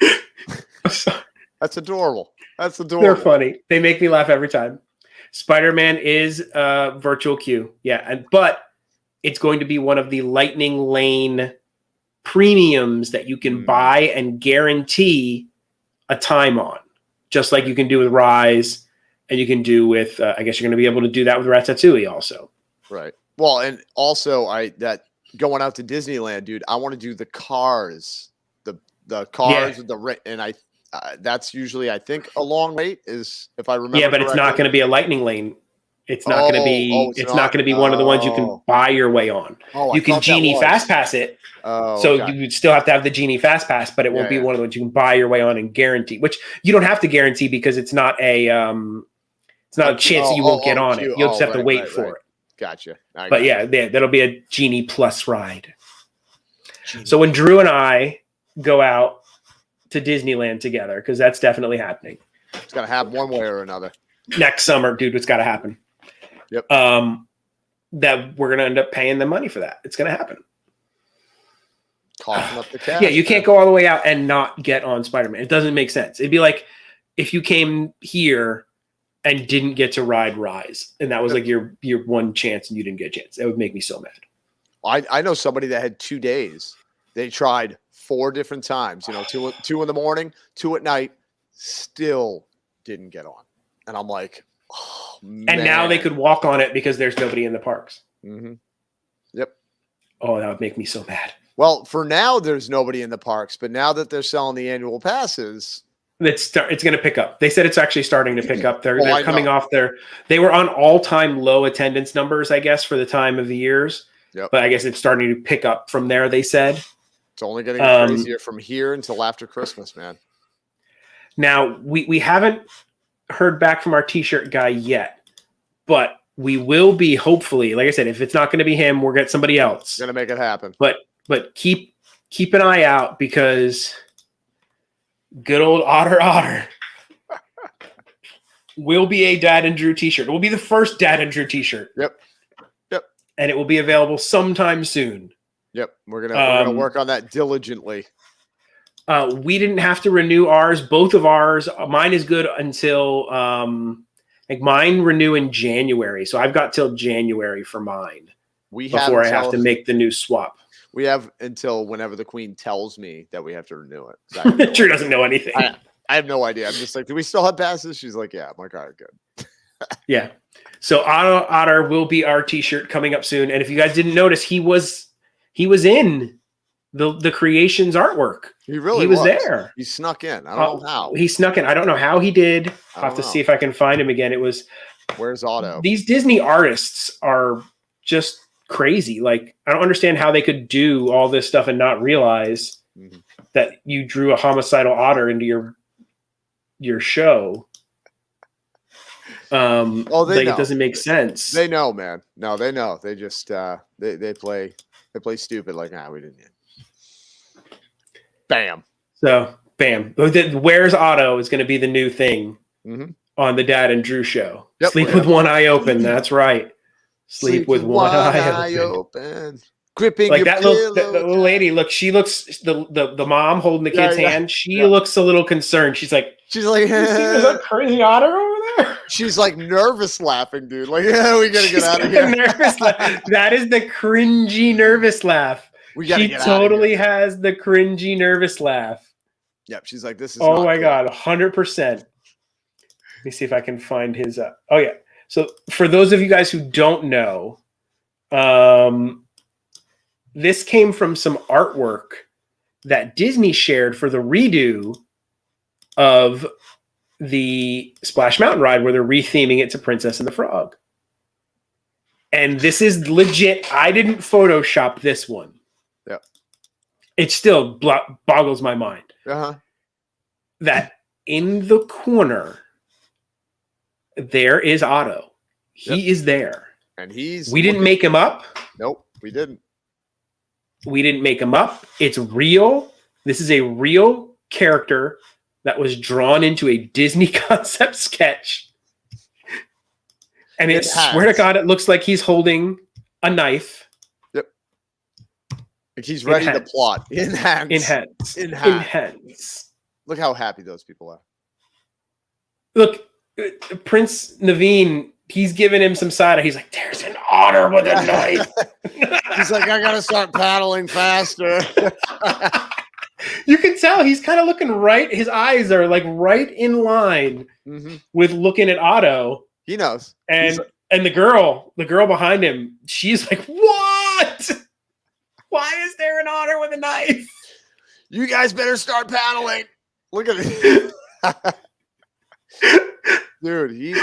I'm sorry. That's adorable. They're funny. They make me laugh every time. Spider-Man is virtual queue. Yeah, but it's going to be one of the Lightning Lane premiums that you can buy and guarantee a time on, just like you can do with Rise, and you can do with, I guess you're going to be able to do that with Ratatouille also. Right. Well, and also going out to Disneyland, dude, I want to do the cars, the cars with the and that's usually, I think, a long wait, is, if I remember. Yeah, but it's not going to be a Lightning Lane. It's not going to be. It's not going to be one of the ones you can buy your way on. You can Genie Fast Pass it. You would still have to have the Genie Fast Pass, but it won't be one of the ones you can buy your way on and guarantee. Which you don't have to guarantee, because it's not a. It's not a chance that you won't get on it. You'll just have to wait for it. Gotcha. But yeah, that'll be a Genie Plus ride. So when Drew and I go out to Disneyland together, because that's definitely happening. It's gonna happen one way or another. Next summer, dude, it's got to happen. Yep. That we're gonna end up paying the money for that. It's gonna happen. Coughing up the cash. Yeah, you can't go all the way out and not get on Spider-Man. It doesn't make sense. It'd be like if you came here and didn't get to ride Rise, and that was like your one chance, and you didn't get a chance. That would make me so mad. I know somebody that had 2 days They tried 4 different times, you know, two in the morning, 2 at night, still didn't get on. And I'm like, oh, man. And now they could walk on it because there's nobody in the parks. Mm-hmm. Yep. Oh, that would make me so mad. Well, for now, there's nobody in the parks, but now that they're selling the annual passes, It's going to pick up. They said it's actually starting to pick up. They're coming off they were on all-time low attendance numbers, I guess, for the time of the years. Yep. But I guess it's starting to pick up from there, they said. It's only getting crazier from here until after Christmas, man. Now, we haven't heard back from our T-shirt guy yet, but we will be, hopefully. Like I said, if it's not going to be him, we'll get somebody else. Going to make it happen. But keep an eye out, because good old Otter will be a Dad and Drew T-shirt. It will be the first Dad and Drew T-shirt. Yep. And it will be available sometime soon. Yep. We're gonna work on that diligently. We didn't have to renew ours. Both of ours. Mine is good until like mine renew in January. So I've got till January for mine before I have to make the new swap. We have until whenever the Queen tells me that we have to renew it. Drew doesn't know anything. I have no idea. I'm just like, do we still have passes? She's like, yeah. I'm like, all right, good. Yeah. So Otter will be our T-shirt coming up soon. And if you guys didn't notice, he was in the Creations artwork. He really was there. He snuck in. I don't know how. He snuck in. I don't know how he did. I'll have to see if I can find him again. It was. Where's Otto? These Disney artists are just crazy. Like, I don't understand how they could do all this stuff and not realize that you drew a homicidal otter into your show. They know. It doesn't make sense. They know, man. No, they know. They just they play stupid. Like, we didn't. Bam. So, bam. Where's Otto is going to be the new thing on the Dad and Drew show. Yep, Sleep with one eye open. That's right. Sleep with one eye open. Gripping like that little lady. Look, she looks the mom holding the kid's hand. She looks a little concerned. She's like, is that crazy otter over there? She's like nervous laughing, dude. Like, yeah, we gotta get out of here. Nervous laugh. That is the cringy nervous laugh. She totally has the cringy nervous laugh. Yep, she's like, this is. Oh my god, 100%. Let me see if I can find his. Oh yeah. So for those of you guys who don't know, this came from some artwork that Disney shared for the redo of the Splash Mountain ride, where they're retheming it to Princess and the Frog. And this is legit. I didn't Photoshop this one. Yeah. It still boggles my mind. That in the corner, there is Otto. He is there. And we didn't make him up. Nope, we didn't. We didn't make him up. It's real. This is a real character that was drawn into a Disney concept sketch. And swear to God, it looks like he's holding a knife. Yep. Like he's ready to plot. In hands. Look how happy those people are. Look, Prince Naveen, he's giving him some side. He's like, there's an otter with a knife. He's like, I got to start paddling faster. You can tell he's kind of looking right. His eyes are like right in line with looking at Otto. He knows. And the girl behind him, she's like, what? Why is there an otter with a knife? You guys better start paddling. Look at it. Dude,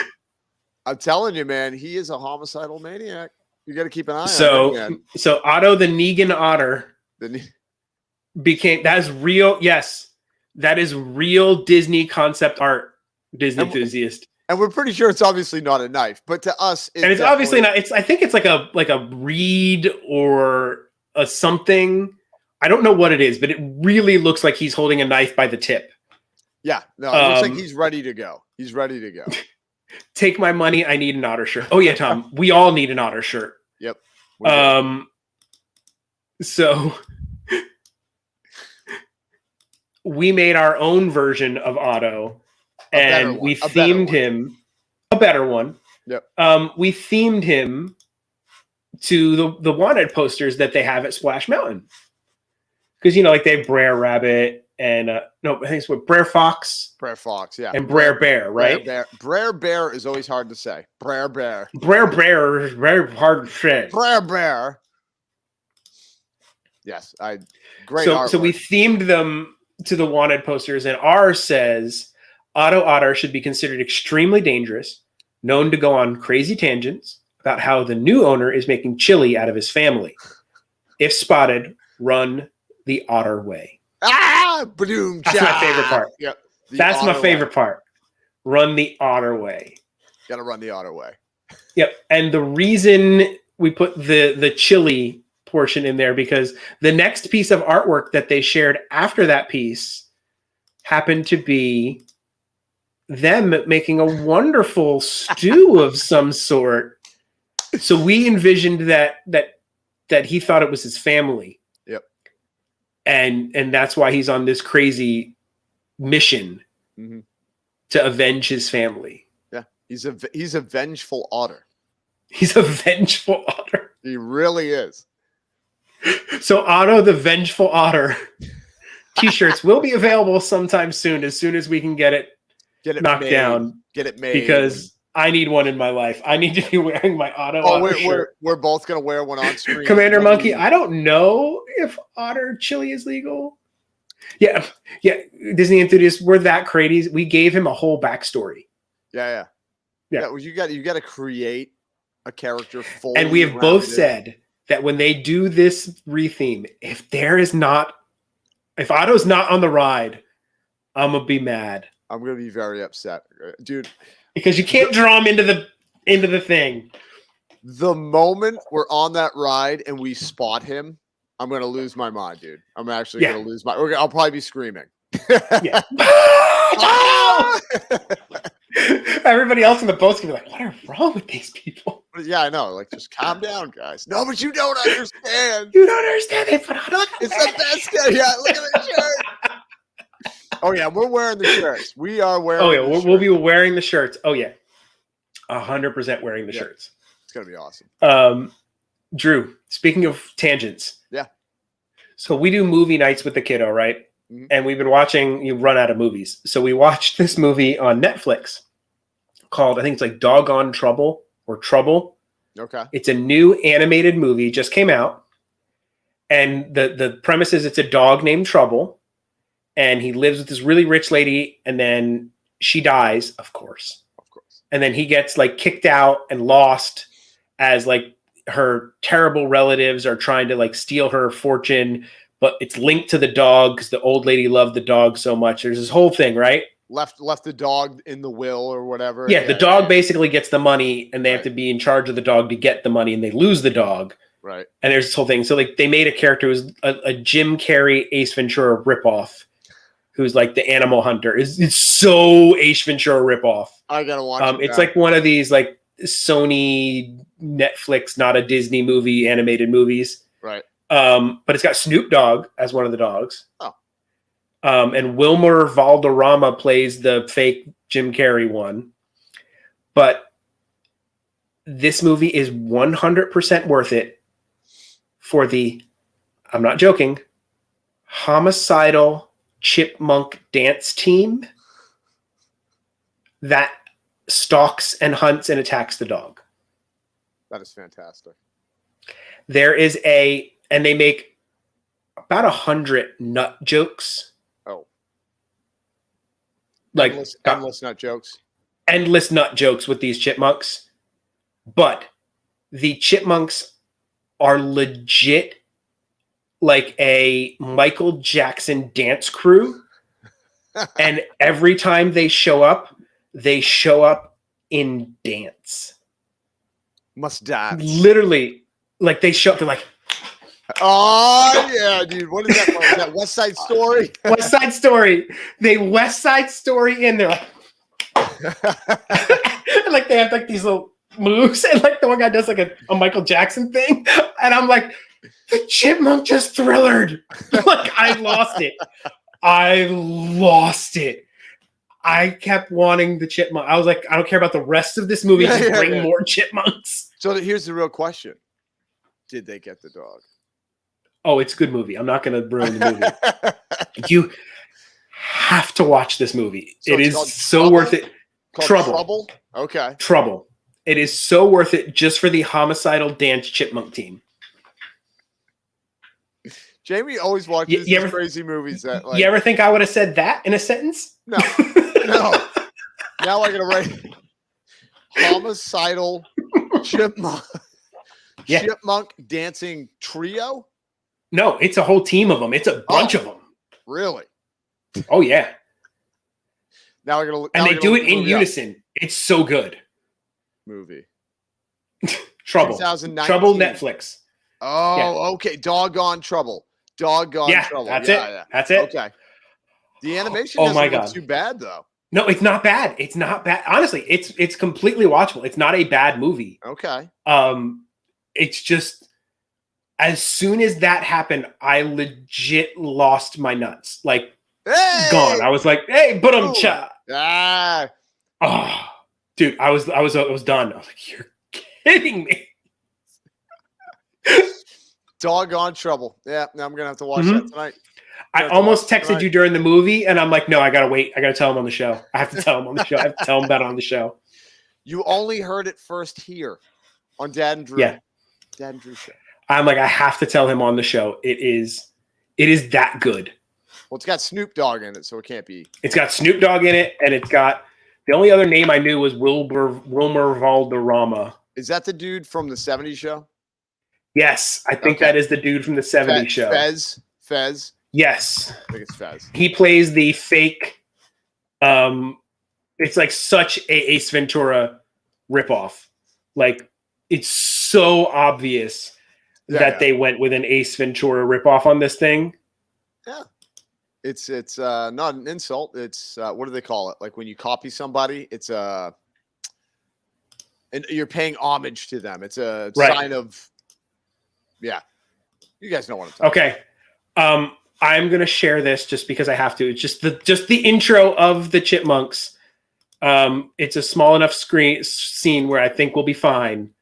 I'm telling you, man, he is a homicidal maniac. You got to keep an eye on him. So Otto the Negan otter that's real. Yes, that is real Disney concept art. Disney enthusiast. And we're pretty sure it's obviously not a knife, but to us, it's obviously not. I think it's like a reed or a something. I don't know what it is, but it really looks like he's holding a knife by the tip. Yeah, no, it looks like he's ready to go. He's ready to go. Take my money. I need an otter shirt. Oh yeah, Tom. We all need an otter shirt. Yep. So we made our own version of Otto, and we themed him a better one. Yep. We themed him to the wanted posters that they have at Splash Mountain. because like they have Brer Rabbit and no, I think it's what Brer Fox. Brer Fox, yeah. And Brer Bear, right? Brer Bear is always hard to say. Brer Bear. Brer Bear is very hard to say. Brer Bear. Yes, great artwork. So we themed them to the wanted posters, and ours says Otto Otter should be considered extremely dangerous, known to go on crazy tangents about how the new owner is making chili out of his family. If spotted, run the Otter way. Boom, that's my favorite part. Yep. That's my favorite part. Run the Otter way. Gotta run the Otter way. Yep. And the reason we put the chili portion in there because the next piece of artwork that they shared after that piece happened to be them making a wonderful stew of some sort. So we envisioned that he thought it was his family. Yep. And that's why he's on this crazy mission to avenge his family. Yeah. He's a vengeful otter. He's a vengeful otter. He really is. So Otto the Vengeful Otter t-shirts will be available sometime soon as we can get it knocked made. down. Get it made. Because I need one in my life. I need to be wearing my Otto shirt. We're both going to wear one on screen. Commander Monkey, I don't know if otter chili is legal. Yeah. Disney enthusiasts, we're that crazy. We gave him a whole backstory. Yeah. Well, you got to create a character fully. And we have both said that when they do this retheme, if Otto's not on the ride, I'm gonna be mad. I'm gonna be very upset, dude. Because you can't draw him into the thing. The moment we're on that ride and we spot him, I'm gonna lose my mind, dude. I'm actually gonna lose my. I'll probably be screaming. Yeah. Everybody else in the boat's gonna be like, "What is wrong with these people?" Yeah, I know. Like, just calm down, guys. No, but you don't understand. You don't understand. They put on it's the best guy. Yeah, look at the shirt. Oh yeah, we're wearing the shirts. We are wearing. Oh yeah, we'll be wearing the shirts. Oh yeah, 100% wearing the shirts. It's gonna be awesome. Drew, speaking of tangents. Yeah. So we do movie nights with the kiddo, right? Mm-hmm. And we've been watching. You run out of movies, so we watched this movie on Netflix called, I think it's like Doggone Trouble or Trouble. Okay. It's a new animated movie, just came out. And the premise is it's a dog named Trouble. And he lives with this really rich lady. And then she dies, of course. And then he gets like kicked out and lost as like her terrible relatives are trying to like steal her fortune. But it's linked to the dog because the old lady loved the dog so much. There's this whole thing, right? Left the dog in the will or whatever. Yeah, the dog basically gets the money, and they have to be in charge of the dog to get the money, and they lose the dog. Right. And there's this whole thing. So like they made a character who's a Jim Carrey Ace Ventura ripoff, who's like the animal hunter. It's so Ace Ventura ripoff. I gotta watch it. It's like one of these like Sony, Netflix, not a Disney movie animated movies. Right. But it's got Snoop Dogg as one of the dogs. Oh. And Wilmer Valderrama plays the fake Jim Carrey one. But this movie is 100% worth it for the, I'm not joking, homicidal chipmunk dance team that stalks and hunts and attacks the dog. That is fantastic. There is and they make about 100 nut jokes. Oh. Like endless nut jokes. Endless nut jokes with these chipmunks. But the chipmunks are legit like a Michael Jackson dance crew. And every time they show up in dance. Must dance. Literally, like they show up, they're like, oh yeah, dude. What is that? Is that West Side Story? West Side Story. They West Side Story in there. Like they have like these little moves, and like the one guy does like a Michael Jackson thing, and I'm like, the chipmunk just thrillered. Like I lost it. I kept wanting the chipmunk. I was like, I don't care about the rest of this movie. Just bring more chipmunks. So here's the real question: did they get the dog? Oh, it's a good movie. I'm not going to ruin the movie. You have to watch this movie. So it it's is called so Trouble? worth it. Called Trouble. Okay. Trouble. It is so worth it just for the homicidal dance chipmunk team. Jamie always watches You these ever- crazy movies that like You ever think I would have said that in a sentence? no. No. Now I gotta write homicidal chipmunk Yeah. chipmunk dancing trio? No, it's a whole team of them. It's a bunch of them. Really? Oh, yeah. Now I gotta look. And now I they gotta do look it the in movie up. unison. It's so good. Movie. Trouble. 2019. Trouble Netflix. Oh, okay. Doggone Trouble. Doggone Yeah, Trouble. that's Yeah. That's it. Okay. The animation Oh doesn't my look God. too bad though. No, it's not bad. It's not bad. Honestly, it's completely watchable. It's not a bad movie. Okay. It's just as soon as that happened, I legit lost my nuts. Like Hey! gone. I was like, hey, but I'm Ooh. cha. Ah. Oh, dude, I was done. I was like, you're kidding me. Doggone Trouble. Yeah, now I'm gonna have to watch Mhm. that tonight. I That's almost awesome. texted Right. you during the movie, and I'm like, no, I gotta wait. I gotta tell him on the show. I have to tell him on the show. I have to tell him about it on the show. You only heard it first here on Dad and Drew. Yeah. Dad and Drew show. I'm like, I have to tell him on the show. It is that good. Well, it's got Snoop Dogg in it, so it can't be. It's got Snoop Dogg in it, and it's got the only other name I knew was Wilmer Valderrama. Is that the dude from the '70s show? Yes, I think Okay. that is the dude from the '70s show. Fez. Yes, I think it's Fez. he plays the fake. It's like such a Ace Ventura ripoff. Like it's so obvious that they went with an Ace Ventura ripoff on this thing. Yeah. It's not an insult. It's what do they call it? Like when you copy somebody, it's and you're paying homage to them. It's a Right. sign of. Yeah, you guys know what I'm talking. Okay. I'm gonna share this just because I have to. It's just the intro of the Chipmunks. It's a small enough scene where I think we'll be fine.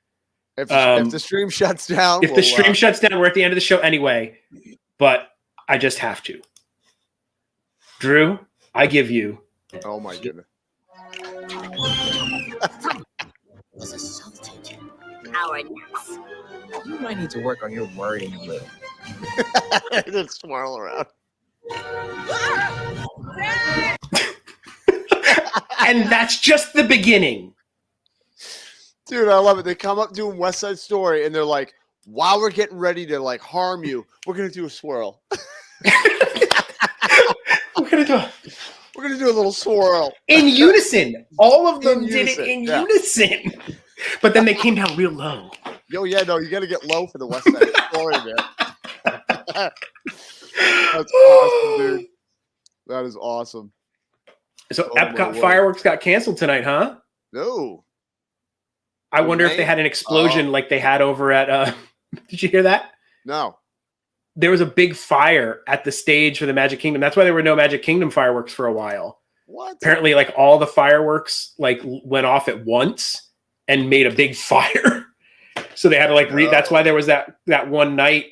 If the stream shuts down, If the stream shuts down, we're at the end of the show anyway. But I just have to. Drew, I give you. Oh my goodness. Was assaulted. Our nuts. You might need to work on your worrying a little. Just swirl around. And that's just the beginning. Dude, I love it. They come up doing West Side Story and they're like, while we're getting ready to like harm you, we're gonna do a swirl. We're gonna do it We're gonna do a little swirl. in unison. All of them In did it unison, in yeah. unison. But then they came down real low. Yo, yeah, no, you gotta get low for the West Side Story, man. That's awesome, dude. That is awesome. So Oh, my Epcot word. fireworks got canceled tonight, huh? No. I wonder if they had an explosion like they had over at did you hear that? No. There was a big fire at the stage for the Magic Kingdom. That's why there were no Magic Kingdom fireworks for a while. What? Apparently, like all the fireworks like went off at once and made a big fire. So they had to like that's why there was that one night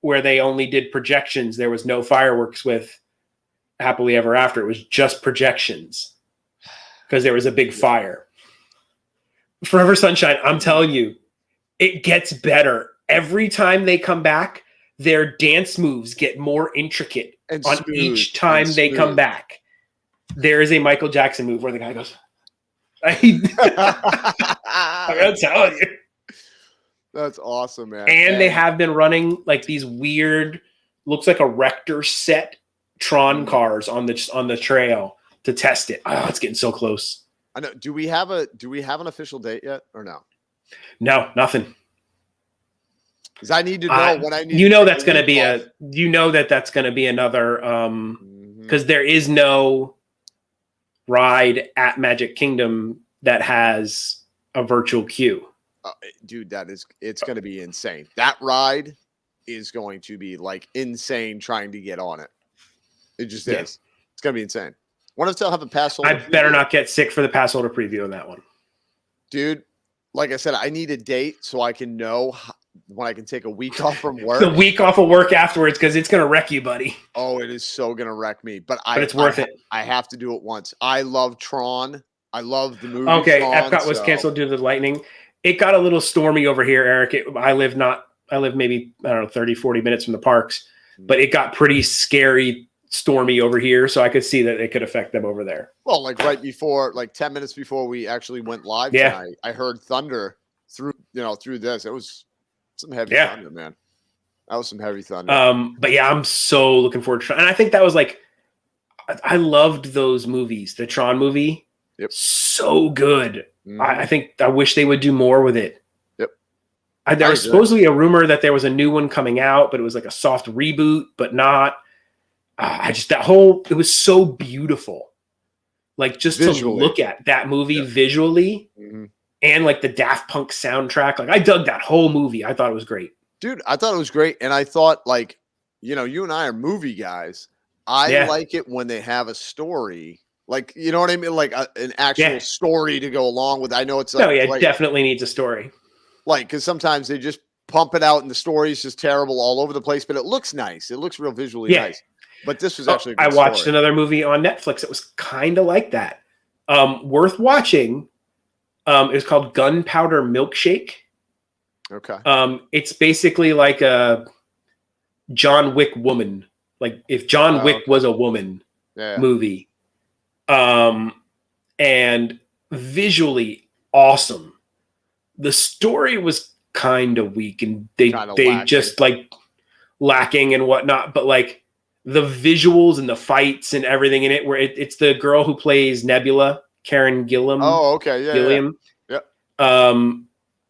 where they only did projections. There was no fireworks with Happily Ever After. It was just projections because there was a big fire. Forever Sunshine, I'm telling you, it gets better. Every time they come back, their dance moves get more intricate And on smooth, each time and they come smooth. back. There is a Michael Jackson move where the guy goes, I'm telling you. That's awesome, man. And they have been running like these weird, looks like a Rector set Tron cars on the trail to test it. Oh, it's getting so close. I know. Do we have an official date yet or no? No, nothing. Because I need to know when I need. You to know take that's going to leave be off. that's going to be another Mhm. because there is no ride at Magic Kingdom that has a virtual queue. Dude, it's going to be insane. That ride is going to be like insane trying to get on it. It just Yeah. is. It's going to be insane. What if they'll have a pass holder? I better not get sick for the pass holder preview on that one. Dude, like I said, I need a date so I can know when I can take a week off from work. The week off of work afterwards because it's gonna wreck you, buddy. Oh, it is so gonna wreck me. But it's worth it. I have to do it once. I love Tron. I love the movie. Okay, Tron, Epcot was canceled due to the lightning. It got a little stormy over here, Eric. I live maybe, I don't know, 30, 40 minutes from the parks, but it got pretty scary, stormy over here. So I could see that it could affect them over there. Well, like right before, like 10 minutes before we actually went live tonight, I heard thunder through this. It was some heavy thunder, man. That was some heavy thunder. But yeah, I'm so looking forward to Tron. And I think that was like, I loved those movies. The Tron movie. Yep. So good. Mhm. I wish they would do more with it. Yep. There was supposedly a rumor that there was a new one coming out, but it was like a soft reboot, but not. It was so beautiful. Like just Visually. to look at that movie visually and like the Daft Punk soundtrack. Like I dug that whole movie. I thought it was great. Dude, I thought it was great. And I thought, like, you and I are movie guys. I like it when they have a story. Like, you know what I mean? Like an actual story to go along with. I know it's like, it definitely needs a story. Like, because sometimes they just pump it out and the story is just terrible all over the place, but it looks nice. It looks real visually nice. But this was actually a good I watched story. another movie on Netflix that was kind of like that. Worth watching. It was called Gunpowder Milkshake. Okay. It's basically like a John Wick woman. Like if John Wick was a woman movie. And visually awesome. The story was kind of weak and they just like lacking and whatnot, but like the visuals and the fights and everything in it, where it's the girl who plays Nebula, Karen Gillan. Oh, okay. Yeah. Gilliam. Yeah.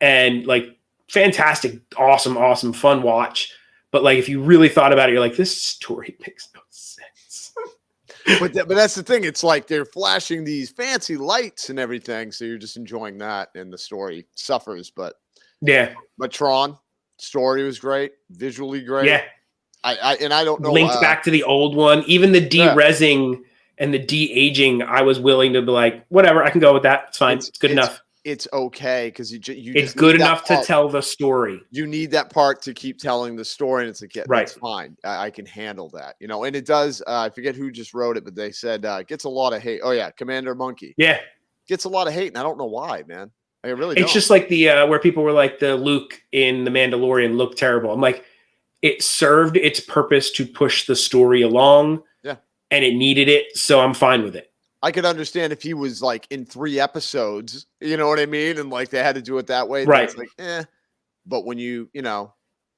And like fantastic, awesome, fun watch. But like, if you really thought about it, you're like, this story makes no sense. But that's the thing. It's like they're flashing these fancy lights and everything. So you're just enjoying that and the story suffers. But Tron story was great. Visually great. Yeah. I don't know. Linked back to the old one. Even the de-resing and the de-aging, I was willing to be like, whatever, I can go with that. It's fine. It's good enough. It's okay because it's good enough to tell the story. You need that part to keep telling the story, and it's like, that's fine. I can handle that, And it does. I forget who just wrote it, but they said it gets a lot of hate. Oh yeah, Commander Monkey. Yeah, gets a lot of hate, and I don't know why, man. I really. It's just like the where people were like the Luke in The Mandalorian looked terrible. I'm like, it served its purpose to push the story along. Yeah, and it needed it, so I'm fine with it. I could understand if he was like in 3 episodes, you know what I mean? And like they had to do it that way. Right. It's like, but when you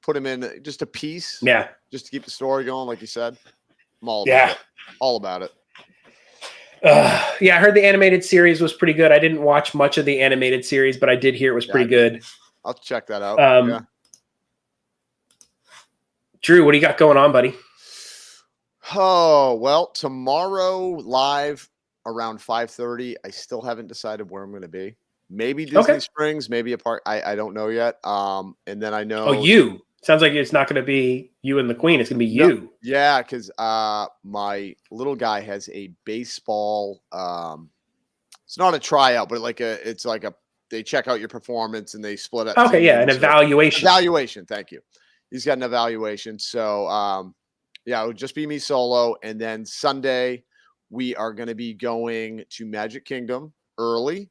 put him in just a piece, just to keep the story going, like you said, I'm all about it. All about it. I heard the animated series was pretty good. I didn't watch much of the animated series, but I did hear it was pretty good. I'll check that out. Drew, what do you got going on, buddy? Oh, well, tomorrow live around 5:30. I still haven't decided where I'm going to be. Maybe Disney Springs, maybe a park. I don't know yet. And then I know. Oh, you. Sounds like it's not going to be you and the Queen. It's going to be you. No, yeah, because my little guy has a baseball. It's not a tryout, but it's like they check out your performance and they split up. Okay, yeah, an evaluation. Evaluation. Thank you. He's got an evaluation. So, it would just be me solo. And then Sunday, we are going to be going to Magic Kingdom early.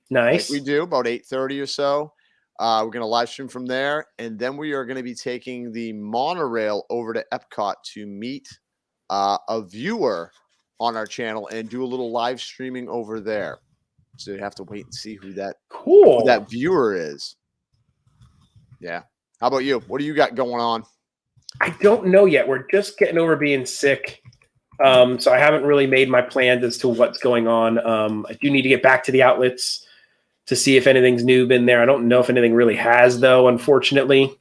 Nice. Like we do about 8:30 or so. We're going to live stream from there. And then we are going to be taking the monorail over to Epcot to meet a viewer on our channel and do a little live streaming over there. So you have to wait and see who that viewer is. Yeah. How about you? What do you got going on? I don't know yet. We're just getting over being sick. So I haven't really made my plans as to what's going on. I do need to get back to the outlets to see if anything's new been there. I don't know if anything really has, though, unfortunately.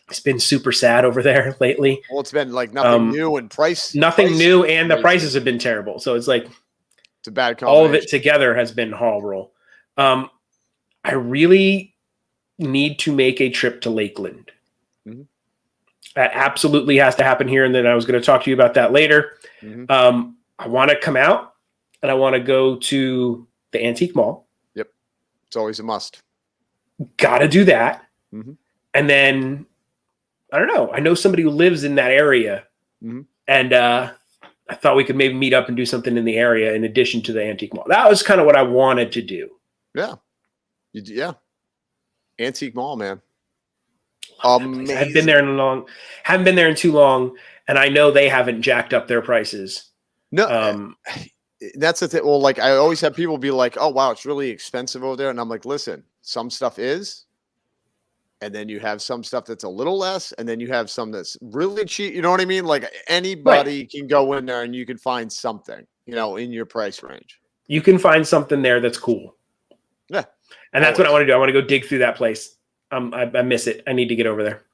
It's been super sad over there lately. Well, it's been like nothing new and nothing new, and the prices have been terrible. So it's like it's a bad combination. All of it together has been horrible. I really need to make a trip to Lakeland. Mm-hmm. That absolutely has to happen here. And then I was going to talk to you about that later. Mm-hmm. I want to come out and I want to go to the Antique Mall. Yep. It's always a must. Got to do that. Mm-hmm. And then I don't know. I know somebody who lives in that area, and I thought we could maybe meet up and do something in the area in addition to the antique mall. That was kind of what I wanted to do. Yeah. Yeah. Antique mall, man. Amazing. I've been there haven't been there in too long, and I know they haven't jacked up their prices. No, that's the thing. Well, like I always have people be like, "Oh, wow, it's really expensive over there," and I'm like, "Listen, some stuff is, and then you have some stuff that's a little less, and then you have some that's really cheap." You know what I mean? Like anybody can go in there and you can find something, you know, in your price range. You can find something there that's cool. Yeah, and that's what I want to do. I want to go dig through that place. I miss it. I need to get over there.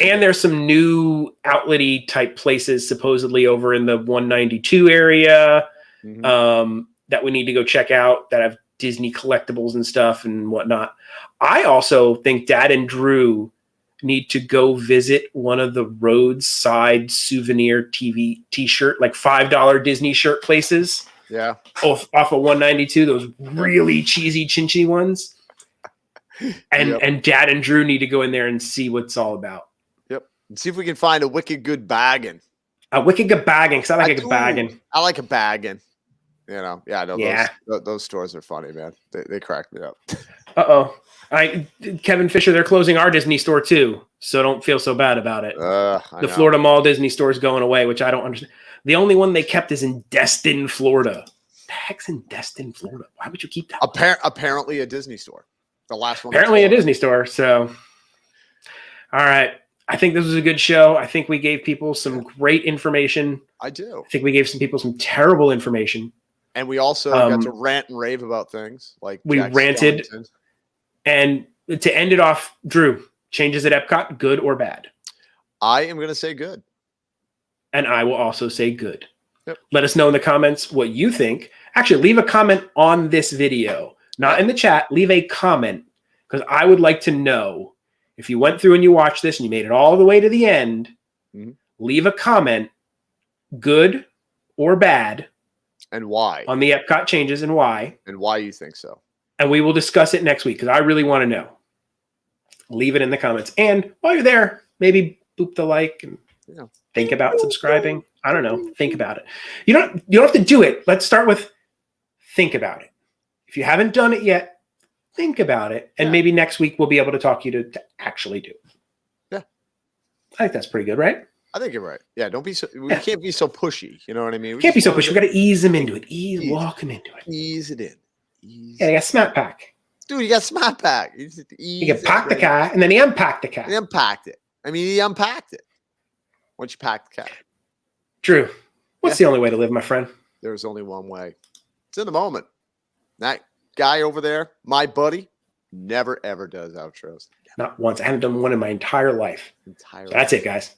And there's some new outlet-y type places supposedly over in the 192 area that we need to go check out that have Disney collectibles and stuff and whatnot. I also think Dad and Drew need to go visit one of the roadside souvenir t-shirt, like $5 Disney shirt places. Yeah. Off of 192, those really cheesy chinchy ones. And Dad and Drew need to go in there and see what's all about. Yep. And see if we can find a wicked good bagging. A wicked good bagging, because I like a good bagging. I like a bagging. You know, yeah, no, yeah. Those stores are funny, man. They crack me up. Kevin Fisher, they're closing our Disney store too, so don't feel so bad about it. The Florida Mall Disney store is going away, which I don't understand. The only one they kept is in Destin, Florida. The heck's in Destin, Florida? Why would you keep that? Apparently a Disney store. The last one. Apparently a Disney store. So, all right. I think this was a good show. I think we gave people some great information. I do. I think we gave some people some terrible information. And we also got to rant and rave about things like we ranted. And to end it off, Drew, changes at Epcot, good or bad? I am going to say good. And I will also say good. Yep. Let us know in the comments what you think. Actually, leave a comment on this video. Not in the chat. Leave a comment, because I would like to know if you went through and you watched this and you made it all the way to the end. Leave a comment, good or bad, and why on the Epcot changes and why you think so. And we will discuss it next week, because I really want to know. Leave it in the comments, and while you're there, maybe boop the like and think about subscribing. I don't know. Think about it. You don't have to do it. Let's start with think about it. If you haven't done it yet, think about it. And maybe next week we'll be able to talk you to actually do it. Yeah. I think that's pretty good, right? I think you're right. Yeah. Don't be so, we can't be so pushy. You know what I mean? We can't be so pushy. We got to ease them into it. Walk them into it. Ease it in. Yeah, you got Smart Pack. Dude, you got Smart Pack. You can pack the car, and then he unpacked the car. He unpacked it. I mean, he unpacked it. Once you pack the car. Drew, what's the only way to live, my friend? There's only one way. It's in the moment. That guy over there, my buddy, never, ever does outros. Not once. I haven't done one in my entire life. That's it, guys.